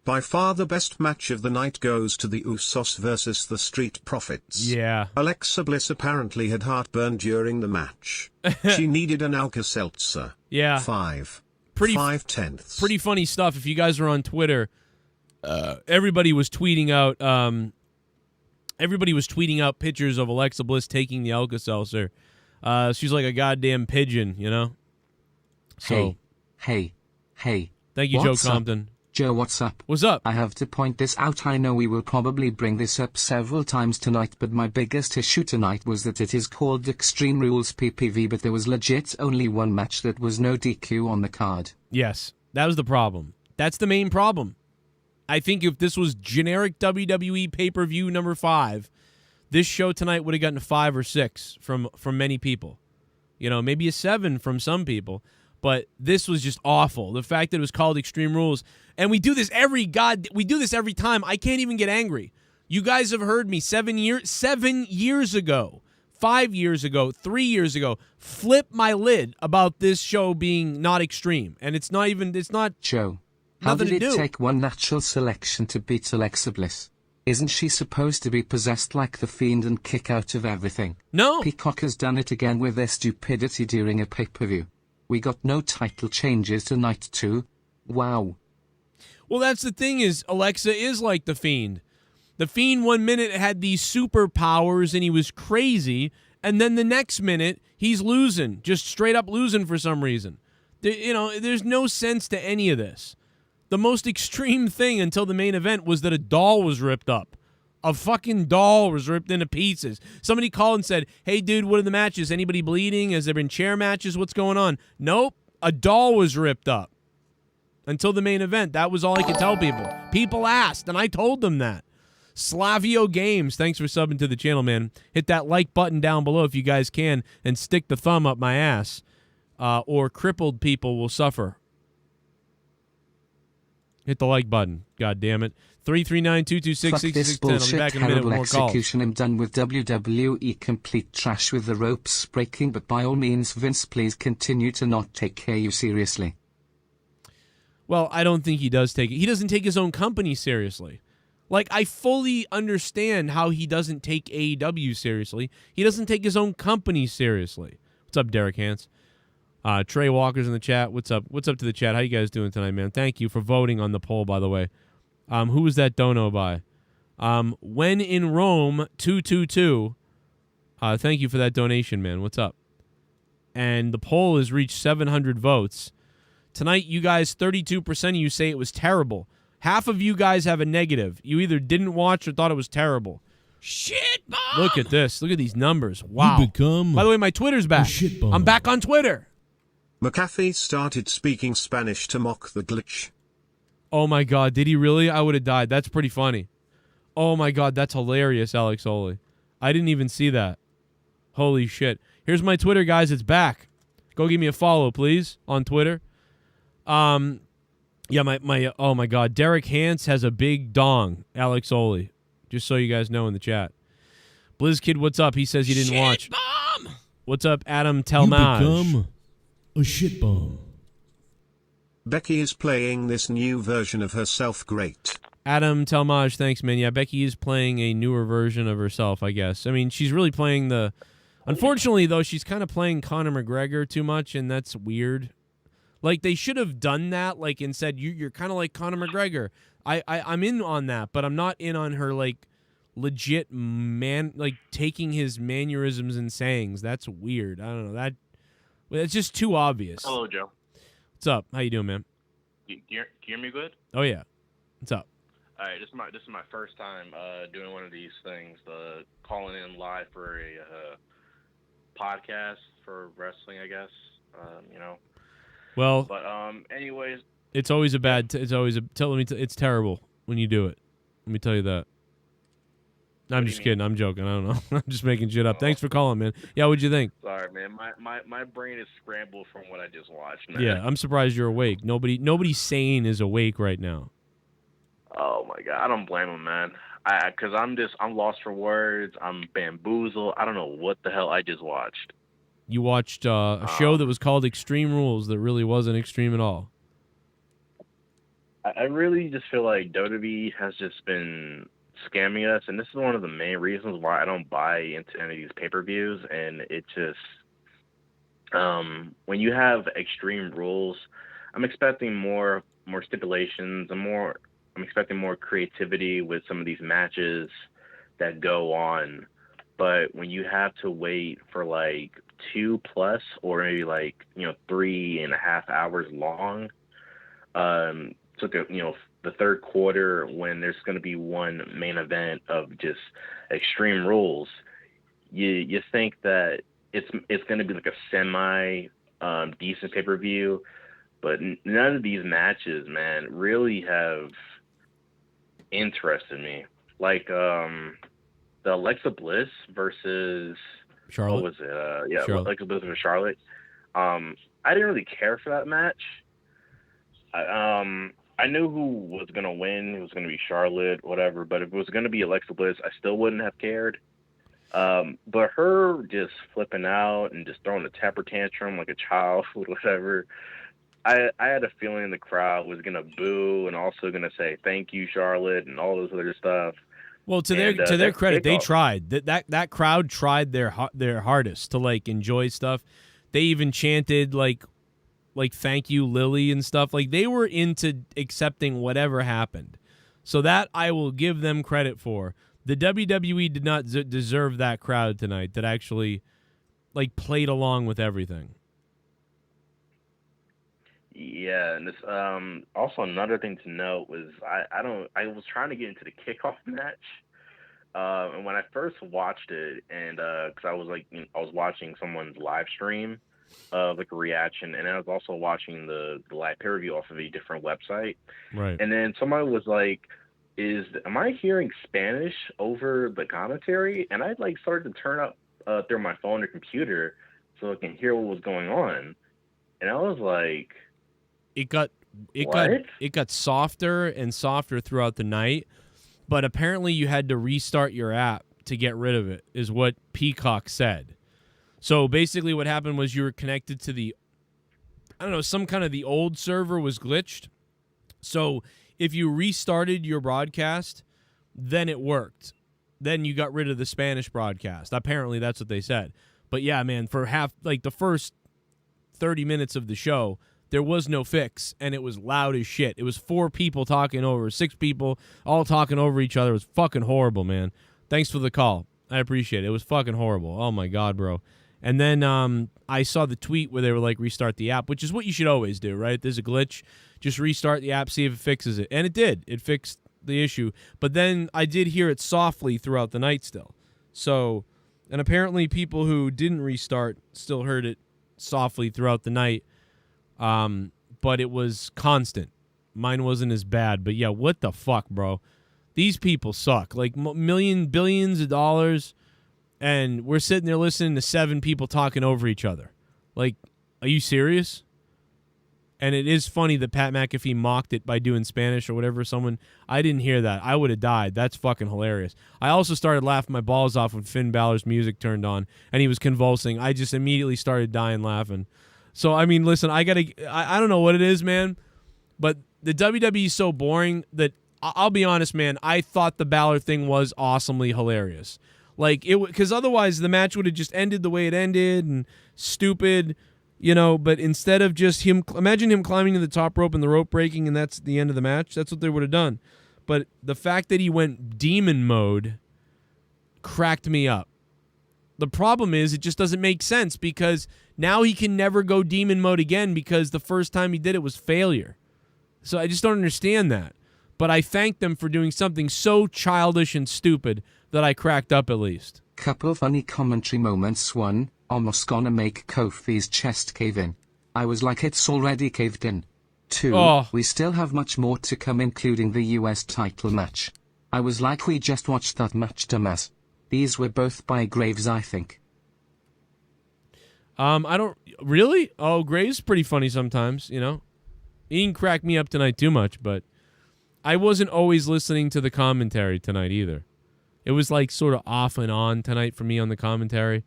By far the best match of the night goes to the Usos versus the Street Profits. Yeah. Alexa Bliss apparently had heartburn during the match. She needed an Alka-Seltzer. Yeah. 5/10. Pretty funny stuff. If you guys are on Twitter, everybody was tweeting out pictures of Alexa Bliss taking the Alka-Seltzer. She's like a goddamn pigeon, you know? So, Hey. thank you, Joe Compton. Joe, what's up? What's up? I have to point this out. I know we will probably bring this up several times tonight, but my biggest issue tonight was that it is called Extreme Rules PPV, but there was legit only one match that was no DQ on the card. Yes, that was the problem. That's the main problem. I think if this was generic WWE pay-per-view number 5, this show tonight would have gotten a 5 or 6 from many people. You know, maybe a 7 from some people. But this was just awful. The fact that it was called Extreme Rules. And we do this every time. I can't even get angry. You guys have heard me 7 years ago, 5 years ago, 3 years ago, flip my lid about this show being not extreme. And it's not Joe, how nothing did to it do. take one natural selection to beat Alexa Bliss? Isn't she supposed to be possessed like the Fiend and kick out of everything? No. Peacock has done it again with their stupidity during a pay-per-view. We got no title changes tonight too. Wow. Well, that's the thing is Alexa is like the Fiend. The Fiend 1 minute had these superpowers and he was crazy, and then the next minute he's losing, just straight up losing for some reason. You know, there's no sense to any of this. The most extreme thing until the main event was that a doll was ripped up. A fucking doll was ripped into pieces. Somebody called and said, hey, dude, what are the matches? Anybody bleeding? Has there been chair matches? What's going on? Nope. A doll was ripped up. Until the main event. That was all I could tell people. People asked, and I told them that. Slavio Games, thanks for subbing to the channel, man. Hit that like button down below if you guys can, and stick the thumb up my ass, or crippled people will suffer. Hit the like button. God damn it. 339-226-6610. I'll be back in a minute with more calls. Execution. I'm done with WWE. Complete trash with the ropes breaking, but by all means, Vince, please continue to not take KU seriously. Well, I don't think he does take it. He doesn't take his own company seriously. Like, I fully understand how he doesn't take AEW seriously. He doesn't take his own company seriously. What's up, Derek Hans? Trey Walker's in the chat. What's up? What's up to the chat? How you guys doing tonight, man? Thank you for voting on the poll, by the way. Who was that dono by? When in Rome, 222. Thank you for that donation, man. What's up? And the poll has reached 700 votes. Tonight, you guys, 32% of you say it was terrible. Half of you guys have a negative. You either didn't watch or thought it was terrible. Shit bomb! Look at this. Look at these numbers. Wow. You become By the way, my Twitter's back. shit bomb. I'm back on Twitter. McAfee started speaking Spanish to mock the glitch. Oh, my God. Did he really? I would have died. That's pretty funny. Oh, my God. That's hilarious, Alex Oli. I didn't even see that. Holy shit. Here's my Twitter, guys. It's back. Go give me a follow, please, on Twitter. Yeah, my oh my God, Derek Hans has a big dong, Alex Oli. Just so you guys know in the chat. BlizzKid, what's up? He says he didn't watch. Bomb! What's up, Adam You Telmaj? become a shit bomb. Becky is playing this new version of herself great. Adam Telmaj, thanks, man. Yeah, Becky is playing a newer version of herself, I guess. I mean, she's really playing the... Unfortunately, though, she's kind of playing Conor McGregor too much, and that's weird. Like, they should have done that, like, and said, you're kind of like Conor McGregor. I'm in on that, but I'm not in on her, like, legit like, taking his mannerisms and sayings. That's weird. I don't know. That's just too obvious. Hello, Joe. What's up? How you doing, man? Do you hear me good? Oh, yeah. What's up? All right, this is my first time doing one of these things, calling in live for a podcast for wrestling, I guess. Well, but anyways, it's always it's terrible when you do it. Let me tell you that. I'm just kidding. I'm joking. I don't know. I'm just making shit up. Thanks for calling, man. Yeah, what'd you think? Sorry, man. My brain is scrambled from what I just watched, man. Yeah, I'm surprised you're awake. Nobody sane is awake right now. Oh my God, I don't blame him, man. Because I'm lost for words. I'm bamboozled. I don't know what the hell I just watched. You watched a show that was called Extreme Rules that really wasn't extreme at all. I really just feel like WWE has just been scamming us, and this is one of the main reasons why I don't buy into any of these pay-per-views. And it just, when you have Extreme Rules, I'm expecting more stipulations. I'm expecting more creativity with some of these matches that go on. But when you have to wait for like 2+ or maybe 3.5 hours long, so the third quarter when there's going to be one main event of just Extreme Rules, you think that it's going to be like a semi decent pay-per-view, but none of these matches, man, really have interested me. Like the Alexa Bliss versus Charlotte. What was it? Yeah, Charlotte. Alexa Bliss versus Charlotte. I didn't really care for that match. I knew who was gonna win. It was gonna be Charlotte, whatever. But if it was gonna be Alexa Bliss, I still wouldn't have cared. But her just flipping out and just throwing a temper tantrum like a child, whatever. I had a feeling the crowd was gonna boo and also gonna say thank you, Charlotte, and all this other stuff. Well, to their credit, they tried. That crowd tried their hardest to like enjoy stuff. They even chanted like thank you, Lily, and stuff. Like they were into accepting whatever happened. So that I will give them credit for. The WWE did not deserve that crowd tonight that actually like played along with everything. Yeah, and this also another thing to note was I was trying to get into the kickoff match, and when I first watched it, and because I was watching someone's live stream of like a reaction, and I was also watching the live pay-per-view off of a different website, right? And then somebody was like, am I hearing Spanish over the commentary? And I like started to turn up through my phone or computer so I can hear what was going on, and I was like. It got softer and softer throughout the night, but apparently you had to restart your app to get rid of it, is what Peacock said. So basically what happened was you were connected to some kind of the old server was glitched, So if you restarted your broadcast, then it worked. Then you got rid of the Spanish broadcast. Apparently that's what they said. But yeah, man, for the first 30 minutes of the show, there was no fix, and it was loud as shit. It was 4 people talking over 6 people, all talking over each other. It was fucking horrible, man. Thanks for the call. I appreciate it. It was fucking horrible. Oh, my God, bro. And then I saw the tweet where they were like, restart the app, which is what you should always do, right? There's a glitch. Just restart the app, see if it fixes it. And it did. It fixed the issue. But then I did hear it softly throughout the night still. So, and apparently people who didn't restart still heard it softly throughout the night. But it was constant. Mine wasn't as bad. But yeah, what the fuck, bro? These people suck. Like billions of dollars, and we're sitting there listening to 7 people talking over each other. Like, are you serious? And it is funny that Pat McAfee mocked it by doing Spanish or whatever. I didn't hear that. I would have died. That's fucking hilarious. I also started laughing my balls off when Finn Balor's music turned on and he was convulsing. I just immediately started dying laughing. So, I mean, listen, I don't know what it is, man, but the WWE is so boring that I'll be honest, man, I thought the Balor thing was awesomely hilarious. Like, because otherwise the match would have just ended the way it ended and stupid, you know, but instead of just imagine him climbing to the top rope and the rope breaking and that's the end of the match. That's what they would have done. But the fact that he went demon mode cracked me up. The problem is it just doesn't make sense because now he can never go demon mode again because the first time he did it was failure. So I just don't understand that. But I thank them for doing something so childish and stupid that I cracked up at least. Couple funny commentary moments. 1, almost gonna make Kofi's chest cave in. I was like, it's already caved in. 2, we still have much more to come, including the US title match. I was like, we just watched that match, dumbass. These were both by Graves, I think. I don't... Really? Oh, Graves pretty funny sometimes, you know? He didn't crack me up tonight too much, but I wasn't always listening to the commentary tonight either. It was like sort of off and on tonight for me on the commentary.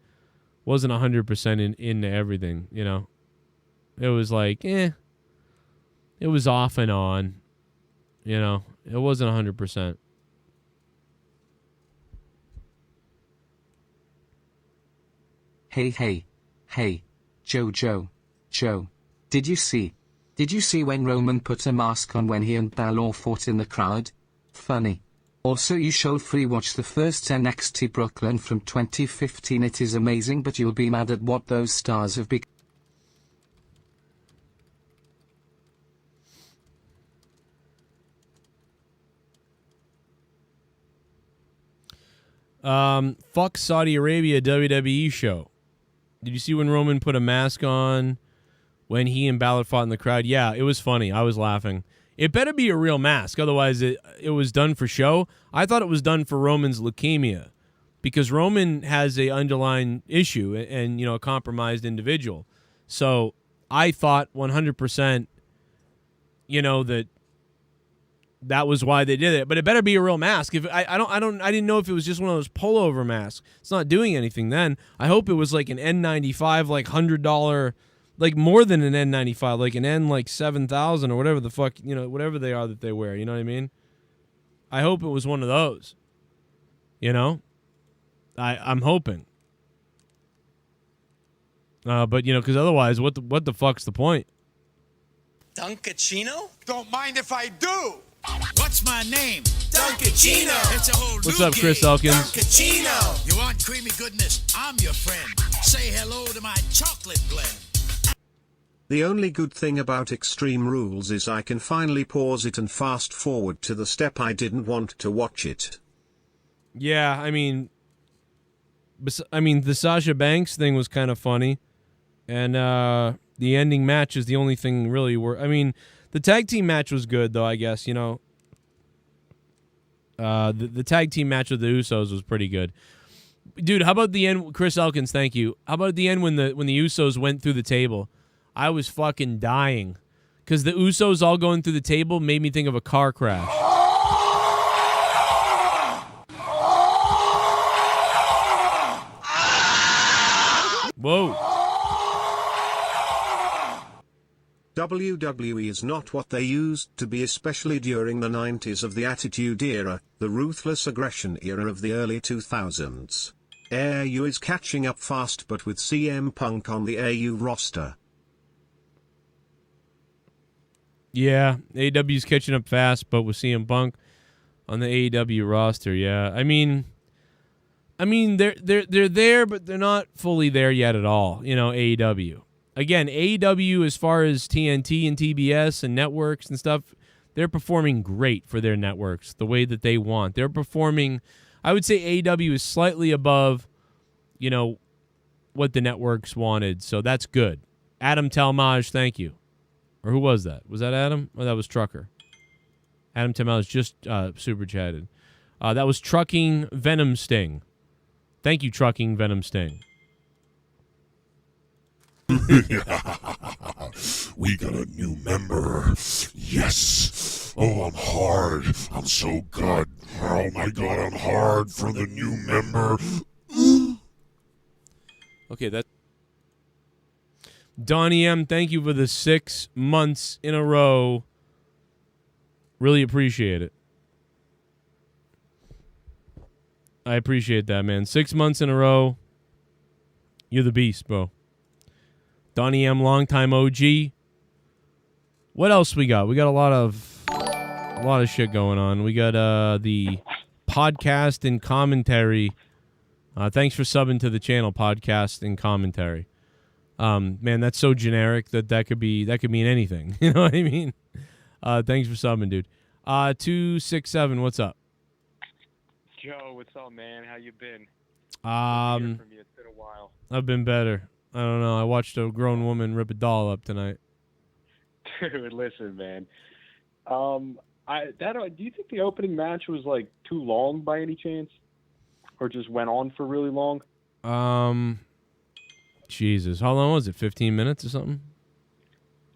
Wasn't 100% into everything, you know? It was like, It was off and on, you know? It wasn't 100%. Hey, Joe. Did you see when Roman put a mask on when he and Balor fought in the crowd? Funny. Also, you should free watch the first NXT Brooklyn from 2015. It is amazing, but you'll be mad at what those stars have become. Fuck Saudi Arabia WWE show. Did you see when Roman put a mask on when he and Balor fought in the crowd? Yeah, it was funny. I was laughing. It better be a real mask, otherwise it was done for show. I thought it was done for Roman's leukemia because Roman has a underlying issue and you know, a compromised individual. So I thought 100%, you know, that was why they did it. But it better be a real mask. If I didn't know if it was just one of those pullover masks. It's not doing anything then. I hope it was like an N95, like $100, like more than an N95, like an N like 7,000 or whatever the fuck, you know, whatever they are that they wear. You know what I mean? I hope it was one of those. You know, I'm hoping. But you know, because otherwise, what the fuck's the point? Duncachino? Don't mind if I do. What's my name? Duncachino. It's a whole What's new up, Chris game. Elkins? Duncachino. You want creamy goodness? I'm your friend. Say hello to my chocolate blend. The only good thing about Extreme Rules is I can finally pause it and fast forward to the step I didn't want to watch it. Yeah, I mean, the Sasha Banks thing was kind of funny, and the ending match is the only thing really the tag team match was good though. I guess, you know, the tag team match with the Usos was pretty good. Dude, how about the end? Chris Elkins, thank you. How about the end when the Usos went through the table? I was fucking dying because the Usos all going through the table made me think of a car crash. Whoa. WWE is not what they used to be, especially during the 90s of the Attitude Era, the Ruthless Aggression Era of the early 2000s. AEW is catching up fast, but with CM Punk on the AEW roster. Yeah, AEW's catching up fast, but with CM Punk on the AEW roster, yeah. I mean, they're there, but they're not fully there yet at all. You know, AEW. Again, AEW, as far as TNT and TBS and networks and stuff, they're performing great for their networks the way that they want. They're performing, I would say AEW is slightly above, you know, what the networks wanted, so that's good. Adam Talmage, thank you. Or who was that? Was that Adam? Or that was Trucker? Adam Talmage just super chatted. That was Trucking Venom Sting. Thank you, Trucking Venom Sting. We got a new member. Yes. Oh, I'm hard. I'm so good. Oh my God, I'm hard for the new member. Okay, that. Donnie M, thank you for the 6 months in a row. Really appreciate it. I appreciate that, man. 6 months in a row. You're the beast, bro. Donnie M, longtime OG. What else we got? We got a lot of shit going on. We got the podcast and commentary. Thanks for subbing to the channel, podcast and commentary. Man, that's so generic that could mean anything. You know what I mean? Thanks for subbing, dude. 267, what's up? Joe, what's up, man? How you been? From you. It's been a while. I've been better. I don't know. I watched a grown woman rip a doll up tonight. Dude, listen, man. Do you think the opening match was like too long by any chance, or just went on for really long? Jesus, how long was it? 15 minutes or something?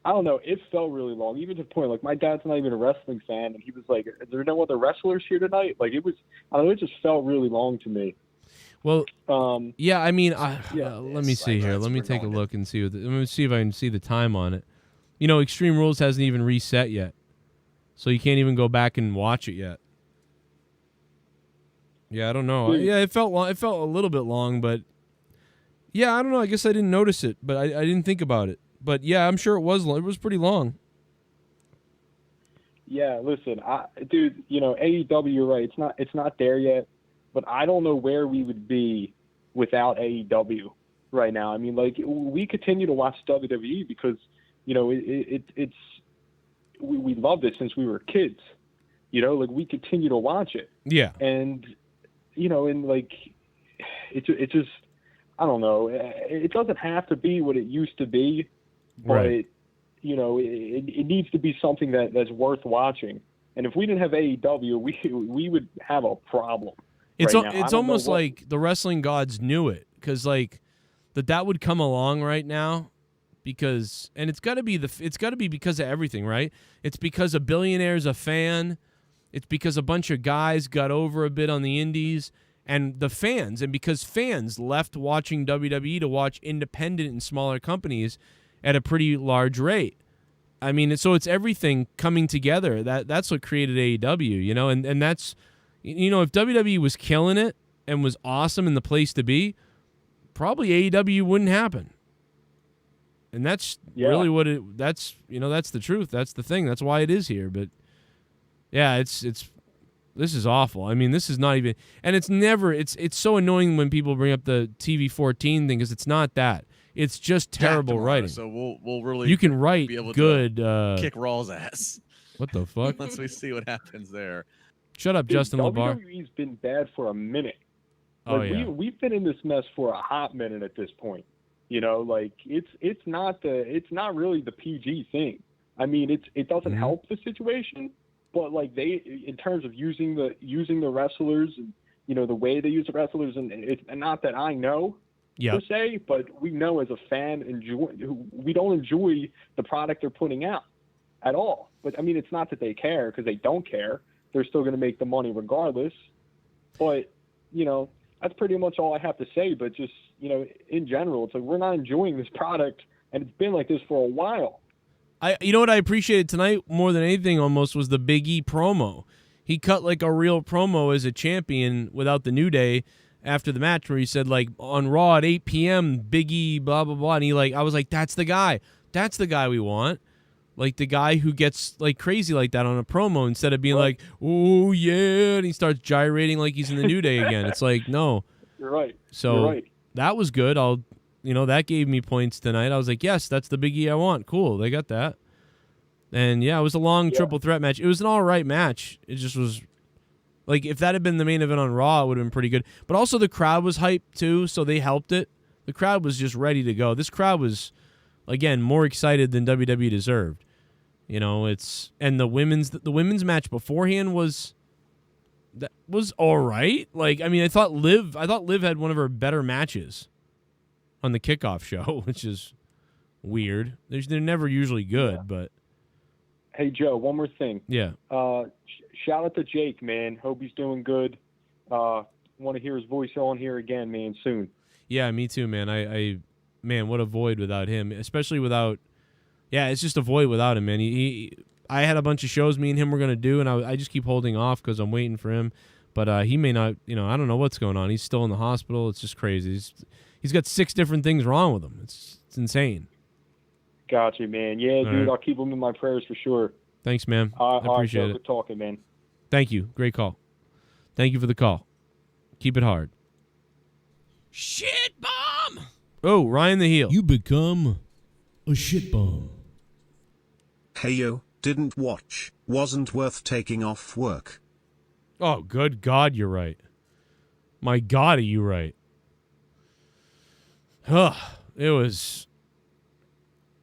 I don't know. It felt really long, even to the point like my dad's not even a wrestling fan, and he was like, "Are there no other wrestlers here tonight?" Like it was. I don't know. It just felt really long to me. Well, yeah. I mean, let me see here. Let me take a look and see. Let me see if I can see the time on it. You know, Extreme Rules hasn't even reset yet, so you can't even go back and watch it yet. Yeah, I don't know. Yeah, it felt long. It felt a little bit long, but yeah, I don't know. I guess I didn't notice it, but I didn't think about it. But yeah, I'm sure it was. It was pretty long. Yeah, listen, dude. You know, AEW, you're right. It's not there yet. But I don't know where we would be without AEW right now. I mean, like, we continue to watch WWE because, you know, we loved it since we were kids. You know, like, we continue to watch it. Yeah. And, you know, and, like, it just, I don't know. It doesn't have to be what it used to be. But, right. You know, it needs to be something that's worth watching. And if we didn't have AEW, we would have a problem. It's almost like the wrestling gods knew it, because like that would come along right now, because it's got to be because of everything, right? It's because a billionaire's a fan, it's because a bunch of guys got over a bit on the indies, and the fans, and because fans left watching WWE to watch independent and smaller companies at a pretty large rate. I mean, so it's everything coming together. That's what created AEW, you know, and that's. You know, if WWE was killing it and was awesome in the place to be, probably AEW wouldn't happen. And that's really what that's the truth. That's the thing. That's why it is here. But yeah, this is awful. I mean, this is not even, and it's so annoying when people bring up the TV 14 thing, because it's not that. It's just terrible writing. So we'll really, you can write be able good to kick Raw's ass. What the fuck? Once we see what happens there. Shut up, Justin LeBar. WWE's been bad for a minute. Like, we've been in this mess for a hot minute at this point. You know, like it's not really the PG thing. I mean, it doesn't help the situation, but like in terms of using the wrestlers and, you know, the way they use the wrestlers, and it's not that I know per se, but we know as a fan we don't enjoy the product they're putting out at all. But I mean, it's not that they care, because they don't care. They're still going to make the money regardless. But, you know, that's pretty much all I have to say. But just, you know, in general, it's like we're not enjoying this product, and it's been like this for a while. You know what I appreciated tonight more than anything almost was the Big E promo. He cut like a real promo as a champion without the New Day after the match, where he said like on Raw at 8 p.m. Big E blah blah blah, and I was like, that's the guy we want, like the guy who gets like crazy like that on a promo instead of being like, oh yeah, and he starts gyrating like he's in the New Day again. It's like, no, You're right. So You're right. that was good. That gave me points tonight. I was like, yes, that's the Big E I want. Cool, they got that. And yeah, it was a long triple threat match. It was an all right match. It just was like, if that had been the main event on Raw, it would have been pretty good. But also the crowd was hyped too, so they helped it. The crowd was just ready to go. This crowd was, again, more excited than WWE deserved. And the women's match beforehand was all right. Like, I mean, I thought Liv had one of her better matches on the kickoff show, which is weird. They're never usually good, but. Hey, Joe, one more thing. Yeah. Shout out to Jake, man. Hope he's doing good. Want to hear his voice on here again, man, soon. Yeah, me too, man. Man, what a void without him, especially without. Yeah, it's just a void without him, man. I had a bunch of shows me and him were gonna do, and I just keep holding off because I'm waiting for him. But he may not. I don't know what's going on. He's still in the hospital. It's just crazy. He's got 6 different things wrong with him. It's insane. Gotcha, man. Yeah, dude, right. I'll keep him in my prayers for sure. Thanks, man. I appreciate it. Good talking, man. Thank you. Great call. Thank you for the call. Keep it hard. Shit bomb! Oh, Ryan the heel. You become a shit bomb. Hey yo, didn't watch, wasn't worth taking off work. Oh, good God, you're right. My God, are you right? It was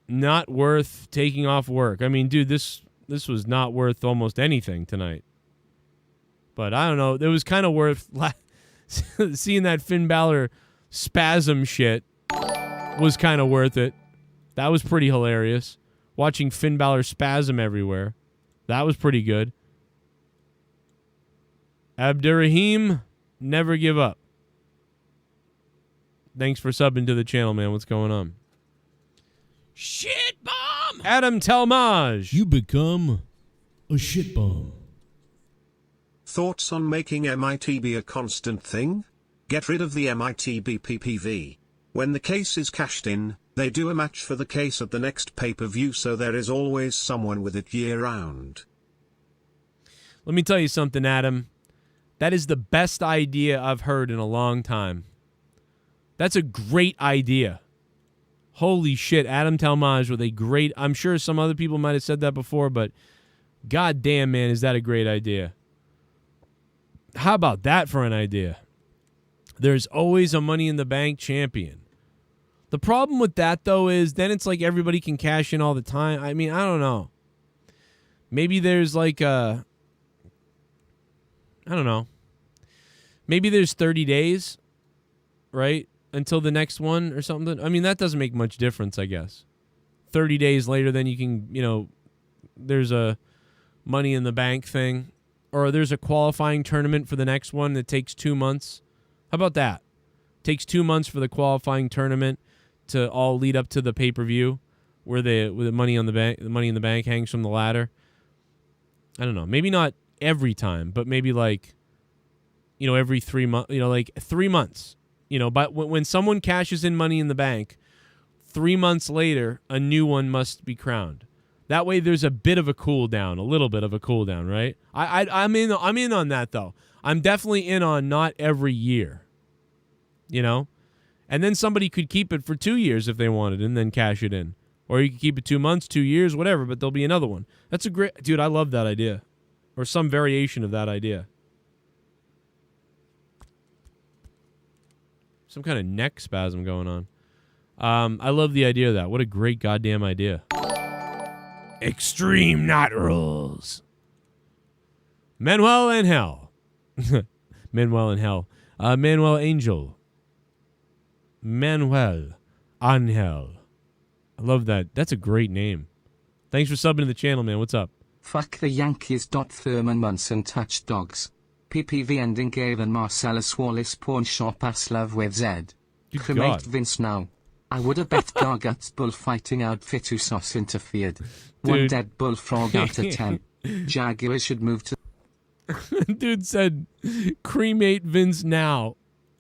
not worth taking off work. I mean, dude, this was not worth almost anything tonight. But I don't know. It was kind of worth seeing that Finn Balor spasm shit was kind of worth it. That was pretty hilarious. Watching Finn Balor spasm everywhere. That was pretty good. Abdurrahim, never give up. Thanks for subbing to the channel, man. What's going on? Shit bomb! Adam Telmaj. You become a shit bomb. Thoughts on making MITB a constant thing? Get rid of the MITB PPV. When the case is cashed in, they do a match for the case at the next pay-per-view, so there is always someone with it year-round. Let me tell you something, Adam. That is the best idea I've heard in a long time. That's a great idea. Holy shit, Adam Talmage with a great... I'm sure some other people might have said that before, but god damn, man, is that a great idea. How about that for an idea? There's always a Money in the Bank champion. The problem with that, though, is then it's like everybody can cash in all the time. I mean, I don't know. Maybe there's like a... I don't know. Maybe there's 30 days, right, until the next one or something. I mean, that doesn't make much difference, I guess. 30 days later, then you can, there's a Money in the Bank thing. Or there's a qualifying tournament for the next one that takes 2 months. How about that? Takes 2 months for the qualifying tournament to all lead up to the pay-per-view where the Money in the Bank hangs from the ladder. I don't know. Maybe not every time, but maybe like, every 3 months, like 3 months, but when someone cashes in Money in the Bank, 3 months later, a new one must be crowned. That way there's a bit of a cool down, right? I'm in on that though. I'm definitely in on not every year, and then somebody could keep it for 2 years if they wanted and then cash it in, or you could keep it 2 months, 2 years, whatever, but there'll be another one. That's a great, dude. I love that idea. Or some variation of that idea. Some kind of neck spasm going on. I love the idea of that. What a great goddamn idea. Extreme Not Rules. Manuel and Hell. Manuel and Hell. Manuel Angel. Manuel Angel. I love that. That's a great name. Thanks for subbing to the channel, man. What's up? Fuck the Yankees. Thurman Munson touch dogs. PPV ending Gavin Marcellus Wallace pawn shop ass love with Z. Good Cremate God. Vince now. I would have bet Gargut's bullfighting outfit Usos interfered. One Dude. dead bullfrog out of 10. Jaguars should move to... Dude said, cremate Vince now.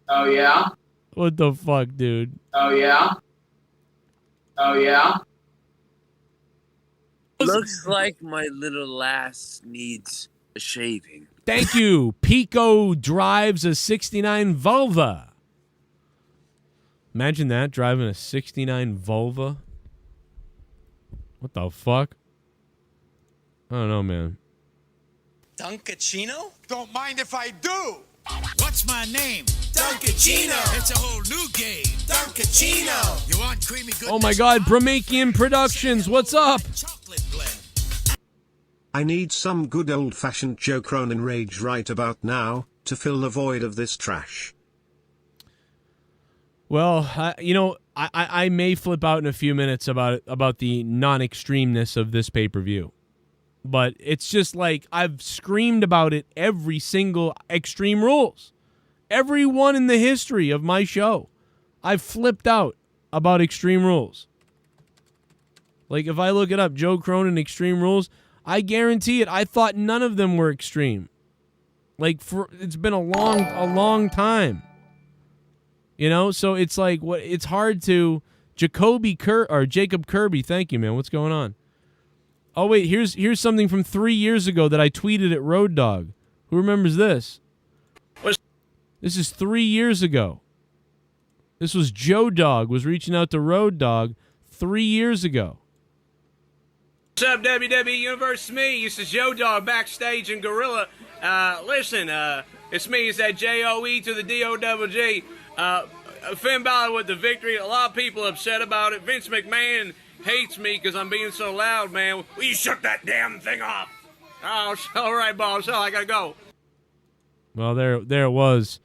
Oh, yeah? What the fuck, dude? Oh, yeah? Oh, yeah? Looks like my little lass needs a shaving. Thank you. Pico drives a 69 Vulva. Imagine that, driving a 69 Vulva. What the fuck? I don't know, man. Duncachino? Don't mind if I do. What's my name? Duncachino. It's a whole new game. Duncachino. You want creamy goodness? Oh my god, Bramakian Productions, what's up? I need some good old-fashioned Joe Cronin rage right about now, to fill the void of this trash. Well, I may flip out in a few minutes about the non-extremeness of this pay-per-view. But it's just like I've screamed about it every single Extreme Rules. Every one in the history of my show. I've flipped out about Extreme Rules. Like if I look it up, Joe Cronin Extreme Rules, I guarantee it. I thought none of them were extreme. Like it's been a long time. You know, so it's like it's hard to Jacob Kirby. Thank you, man. What's going on? Oh wait, here's something from 3 years ago that I tweeted at Road Dogg. Who remembers this? This is 3 years ago. This was Joe Dogg was reaching out to Road Dogg 3 years ago. What's up, WWE Universe? It's me. This is Joe Dogg backstage in Gorilla. Listen, it's me. It's that J-O-E to the D-O-double-G. Finn Balor with the victory. A lot of people upset about it. Vince McMahon hates me because I'm being so loud, man. Will you shut that damn thing off? Oh, all right, boss. I gotta go. Well, there it was.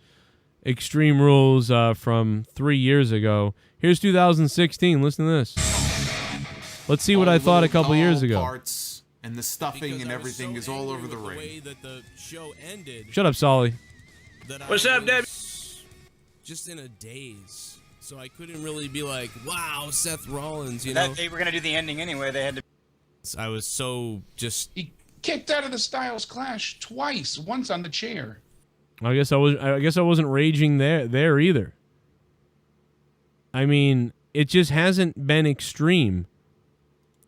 Extreme Rules from 3 years ago. Here's 2016. Listen to this. Let's see what I thought a couple years ago. Parts and the stuffing and everything is all over the ring. Shut up, Solly. What's up, Debbie? Just in a daze. So I couldn't really be like, wow, Seth Rollins, you That know? they were going to do the ending anyway. They had to. I was so just... He kicked out of the Styles Clash twice, once on the chair. I guess I wasn't raging there either. I mean, it just hasn't been extreme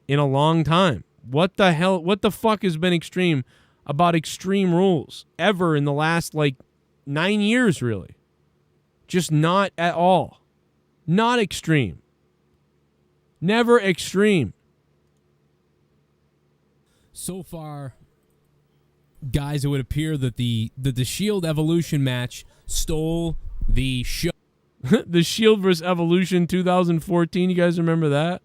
in a long time. What the fuck has been extreme about Extreme Rules ever in the last, 9 years, really? Just not at all. Not extreme. Never extreme. So far, guys, it would appear that the Shield Evolution match stole the show. The Shield vs. Evolution 2014. You guys remember that?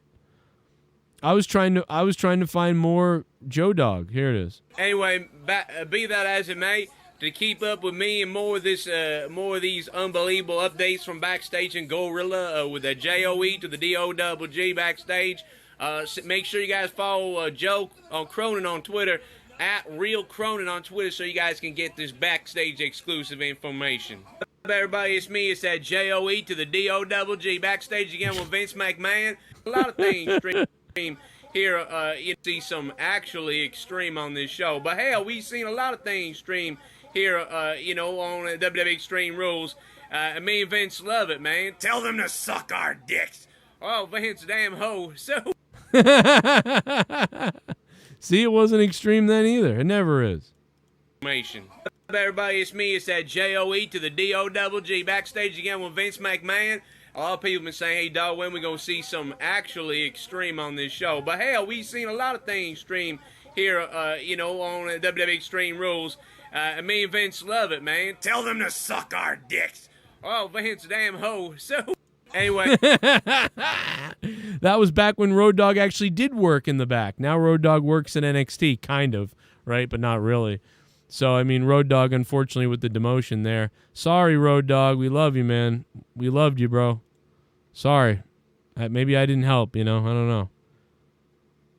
I was trying to find more Joe Dogg. Here it is. Anyway, be that as it may, to keep up with me and more of these unbelievable updates from backstage in Gorilla with the J-O-E to the D-O-double-G backstage, make sure you guys follow Joe on Cronin on Twitter, at Real Cronin on Twitter, so you guys can get this backstage exclusive information. Everybody, it's me. It's that J-O-E to the D-O-double-G backstage again with Vince McMahon. A lot of things stream here. You see some actually extreme on this show, but hell, we've seen a lot of things stream here, on WWE Extreme Rules. Me and Vince love it, man. Tell them to suck our dicks. Oh, Vince, damn hoe. So. See, it wasn't extreme then either. It never is. Everybody, it's me. It's that J-O-E to the D-O-double-G backstage again with Vince McMahon. A lot of people have been saying, hey, dog, when we going to see some actually extreme on this show? But hell, we've seen a lot of things stream here, on WWE Extreme Rules. Me and Vince love it, man. Tell them to suck our dicks. Oh, Vince, damn hoe. So, anyway. That was back when Road Dogg actually did work in the back. Now Road Dogg works in NXT, kind of, right? But not really. So, I mean, Road Dogg, unfortunately, with the demotion there. Sorry, Road Dogg. We love you, man. We loved you, bro. Sorry. Maybe I didn't help, I don't know.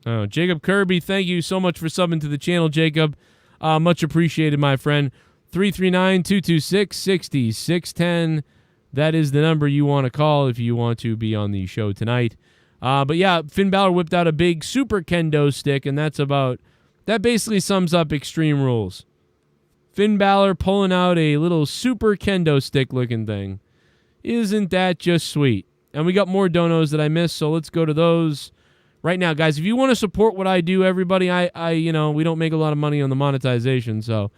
Oh, Jacob Kirby, thank you so much for subbing to the channel, Jacob. Much appreciated, my friend. 339-226-60-610. that is the number you want to call if you want to be on the show tonight. But yeah, Finn Balor whipped out a big super kendo stick, and that basically sums up Extreme Rules. Finn Balor pulling out a little super kendo stick looking thing. Isn't that just sweet? And we got more donos that I missed, so let's go to those right now. Guys, if you want to support what I do, everybody, we don't make a lot of money on the monetization, so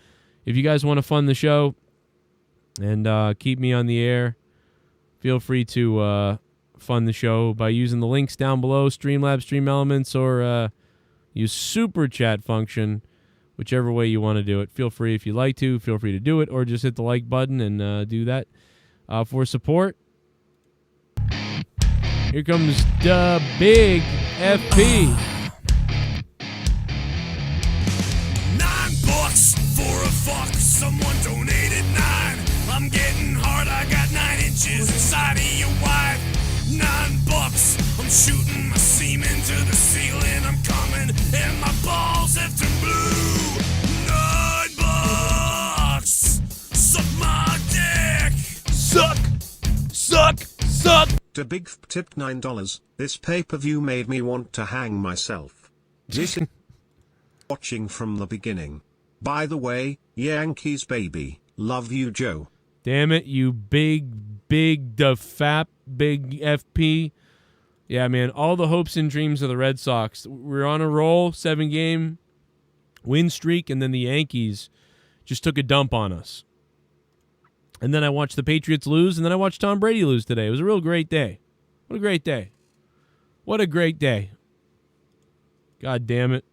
if you guys want to fund the show and keep me on the air, feel free to fund the show by using the links down below, Streamlabs, Stream Elements, or use Super Chat function, whichever way you want to do it. Feel free if you like to. Feel free to do it, or just hit the like button and do that for support. Here comes the big FP. $9 for a fuck. Someone donated 9. I'm getting hard. I got 9 inches inside of your wife. $9. I'm shooting my semen to the ceiling. I'm coming and my balls have turned blue. $9. Suck my dick. Suck. The big tipped $9. This pay-per-view made me want to hang myself. This is watching from the beginning. By the way, Yankees baby, love you, Joe. Damn it, you big defap, big FP. Yeah, man, all the hopes and dreams of the Red Sox. We're on a roll, 7-game win streak, and then the Yankees just took a dump on us. And then I watched the Patriots lose, and then I watched Tom Brady lose today. It was a real great day. What a great day. What a great day. God damn it.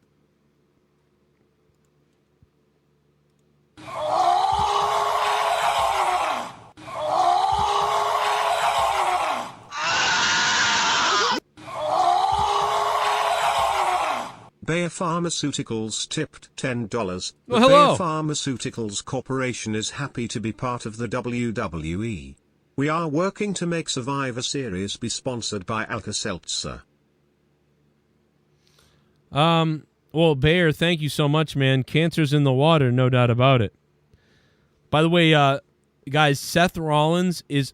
Bayer Pharmaceuticals tipped $10. The Well, hello. Bayer Pharmaceuticals Corporation is happy to be part of the WWE. We are working to make Survivor Series be sponsored by Alka-Seltzer. Well, Bayer, thank you so much, man. Cancer's in the water, no doubt about it. By the way, guys, Seth Rollins is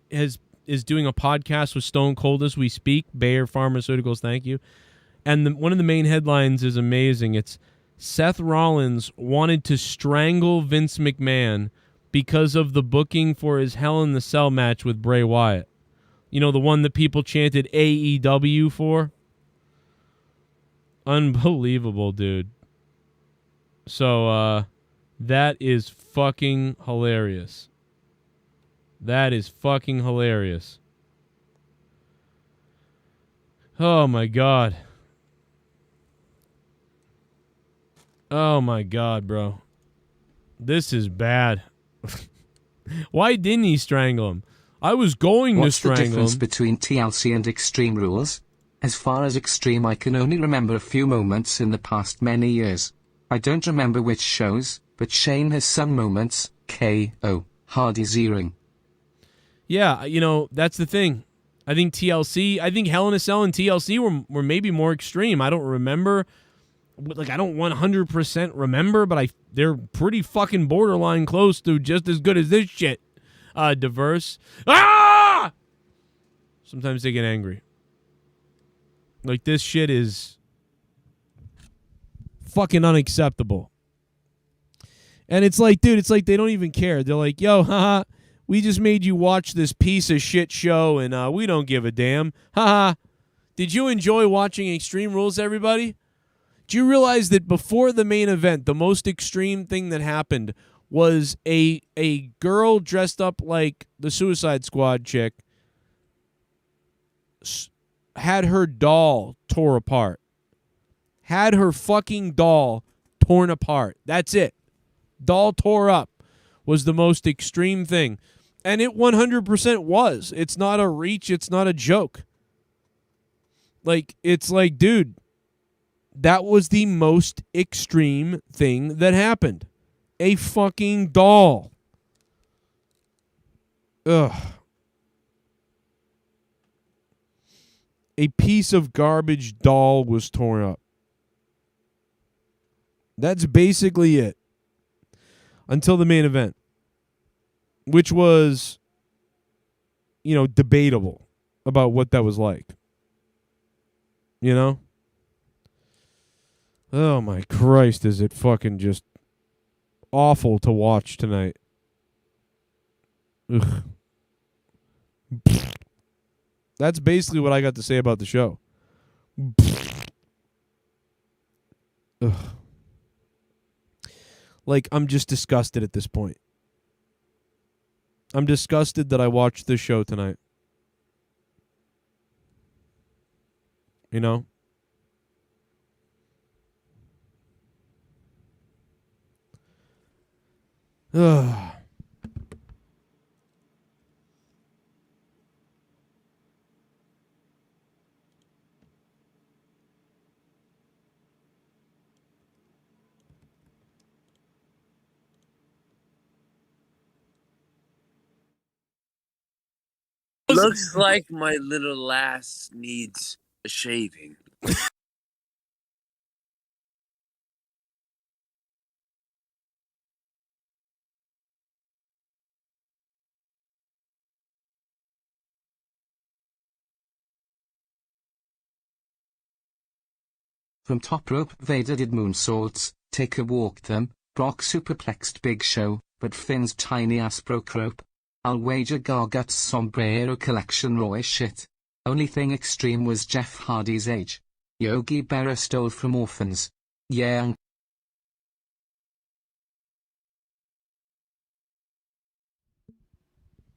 doing a podcast with Stone Cold as we speak. Bayer Pharmaceuticals, thank you. And one of the main headlines is amazing. It's Seth Rollins wanted to strangle Vince McMahon because of the booking for his Hell in the Cell match with Bray Wyatt. You know, the one that people chanted AEW for? Unbelievable, dude. So, that is fucking hilarious. That is fucking hilarious. Oh, my God. Oh, my God, bro. This is bad. Why didn't he strangle him? I was going to strangle him. What's the difference between TLC and Extreme Rules? As far as Extreme, I can only remember a few moments in the past many years. I don't remember which shows, but Shane has some moments. KO. Hardy's earring. Yeah, you know, that's the thing. I think Hell in a Cell and TLC were maybe more extreme. I don't remember. Like, I don't 100% remember, but they're pretty fucking borderline close to just as good as this shit. Diverse. Ah! Sometimes they get angry. Like, this shit is fucking unacceptable. And it's like, dude, it's like they don't even care. They're like, yo, haha, we just made you watch this piece of shit show, and we don't give a damn. Haha. Did you enjoy watching Extreme Rules, everybody? Do you realize that before the main event, the most extreme thing that happened was a girl dressed up like the Suicide Squad chick had her doll tore apart. Had her fucking doll torn apart. That's it. Doll tore up was the most extreme thing. And it 100% was. It's not a reach. It's not a joke. Like, it's like, dude, that was the most extreme thing that happened. A fucking doll. Ugh. A piece of garbage doll was torn up. That's basically it. Until the main event. Which was debatable about what that was like. Oh my Christ, is it fucking just awful to watch tonight. Ugh. That's basically what I got to say about the show. Ugh. Like, I'm just disgusted at this point. I'm disgusted that I watched this show tonight. Ugh. Looks like my little lass needs a shaving. From top rope, Vader did moonsaults, take a walk them, Brock superplexed Big Show, but Finn's tiny ass broke rope. I'll wager Gargut's sombrero collection raw as shit. Only thing extreme was Jeff Hardy's age. Yogi Berra stole from orphans. Yeah.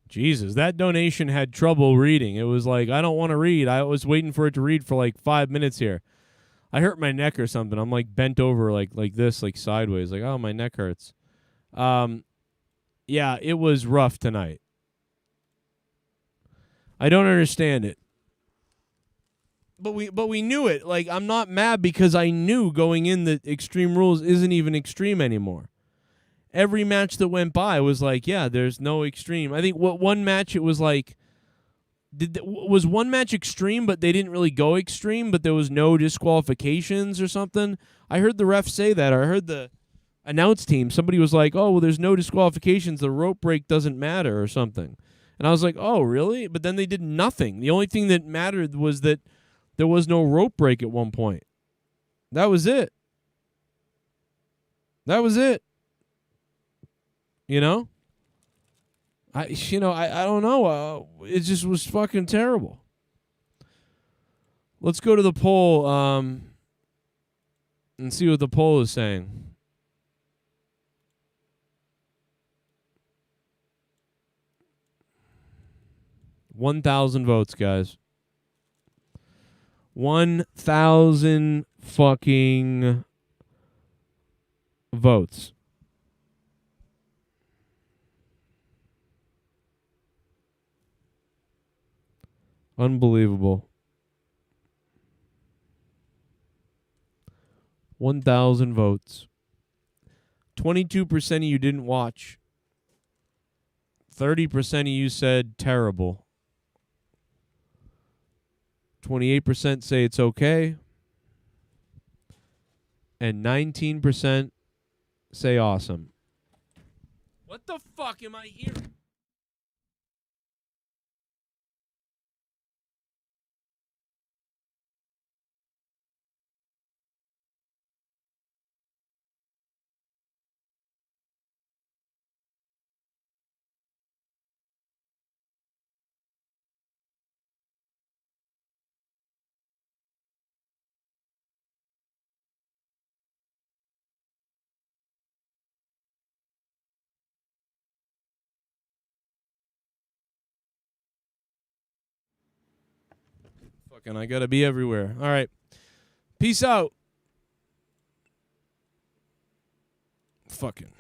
Jesus, that donation had trouble reading. It was like, I don't want to read. I was waiting for it to read for like 5 minutes here. I hurt my neck or something. I'm like bent over like this, like sideways. Like, oh, my neck hurts. Yeah, it was rough tonight. I don't understand it. But we knew it. Like, I'm not mad because I knew going in that Extreme Rules isn't even extreme anymore. Every match that went by was like, yeah, there's no extreme. I think one match it was like, was one match extreme, but they didn't really go extreme, but there was no disqualifications or something. I heard the ref say that, or I heard the announce team. Somebody was like, oh, well, there's no disqualifications. The rope break doesn't matter or something. And I was like, oh, really? But then they did nothing. The only thing that mattered was that there was no rope break at one point. That was it. That was it. I don't know. It just was fucking terrible. Let's go to the poll and see what the poll is saying. 1,000 votes, guys. 1,000 fucking votes. Unbelievable. 1,000 votes. 22% of you didn't watch. 30% of you said terrible. 28% say it's okay. And 19% say awesome. What the fuck am I hearing? Fucking, I gotta be everywhere. All right. Peace out. Fucking.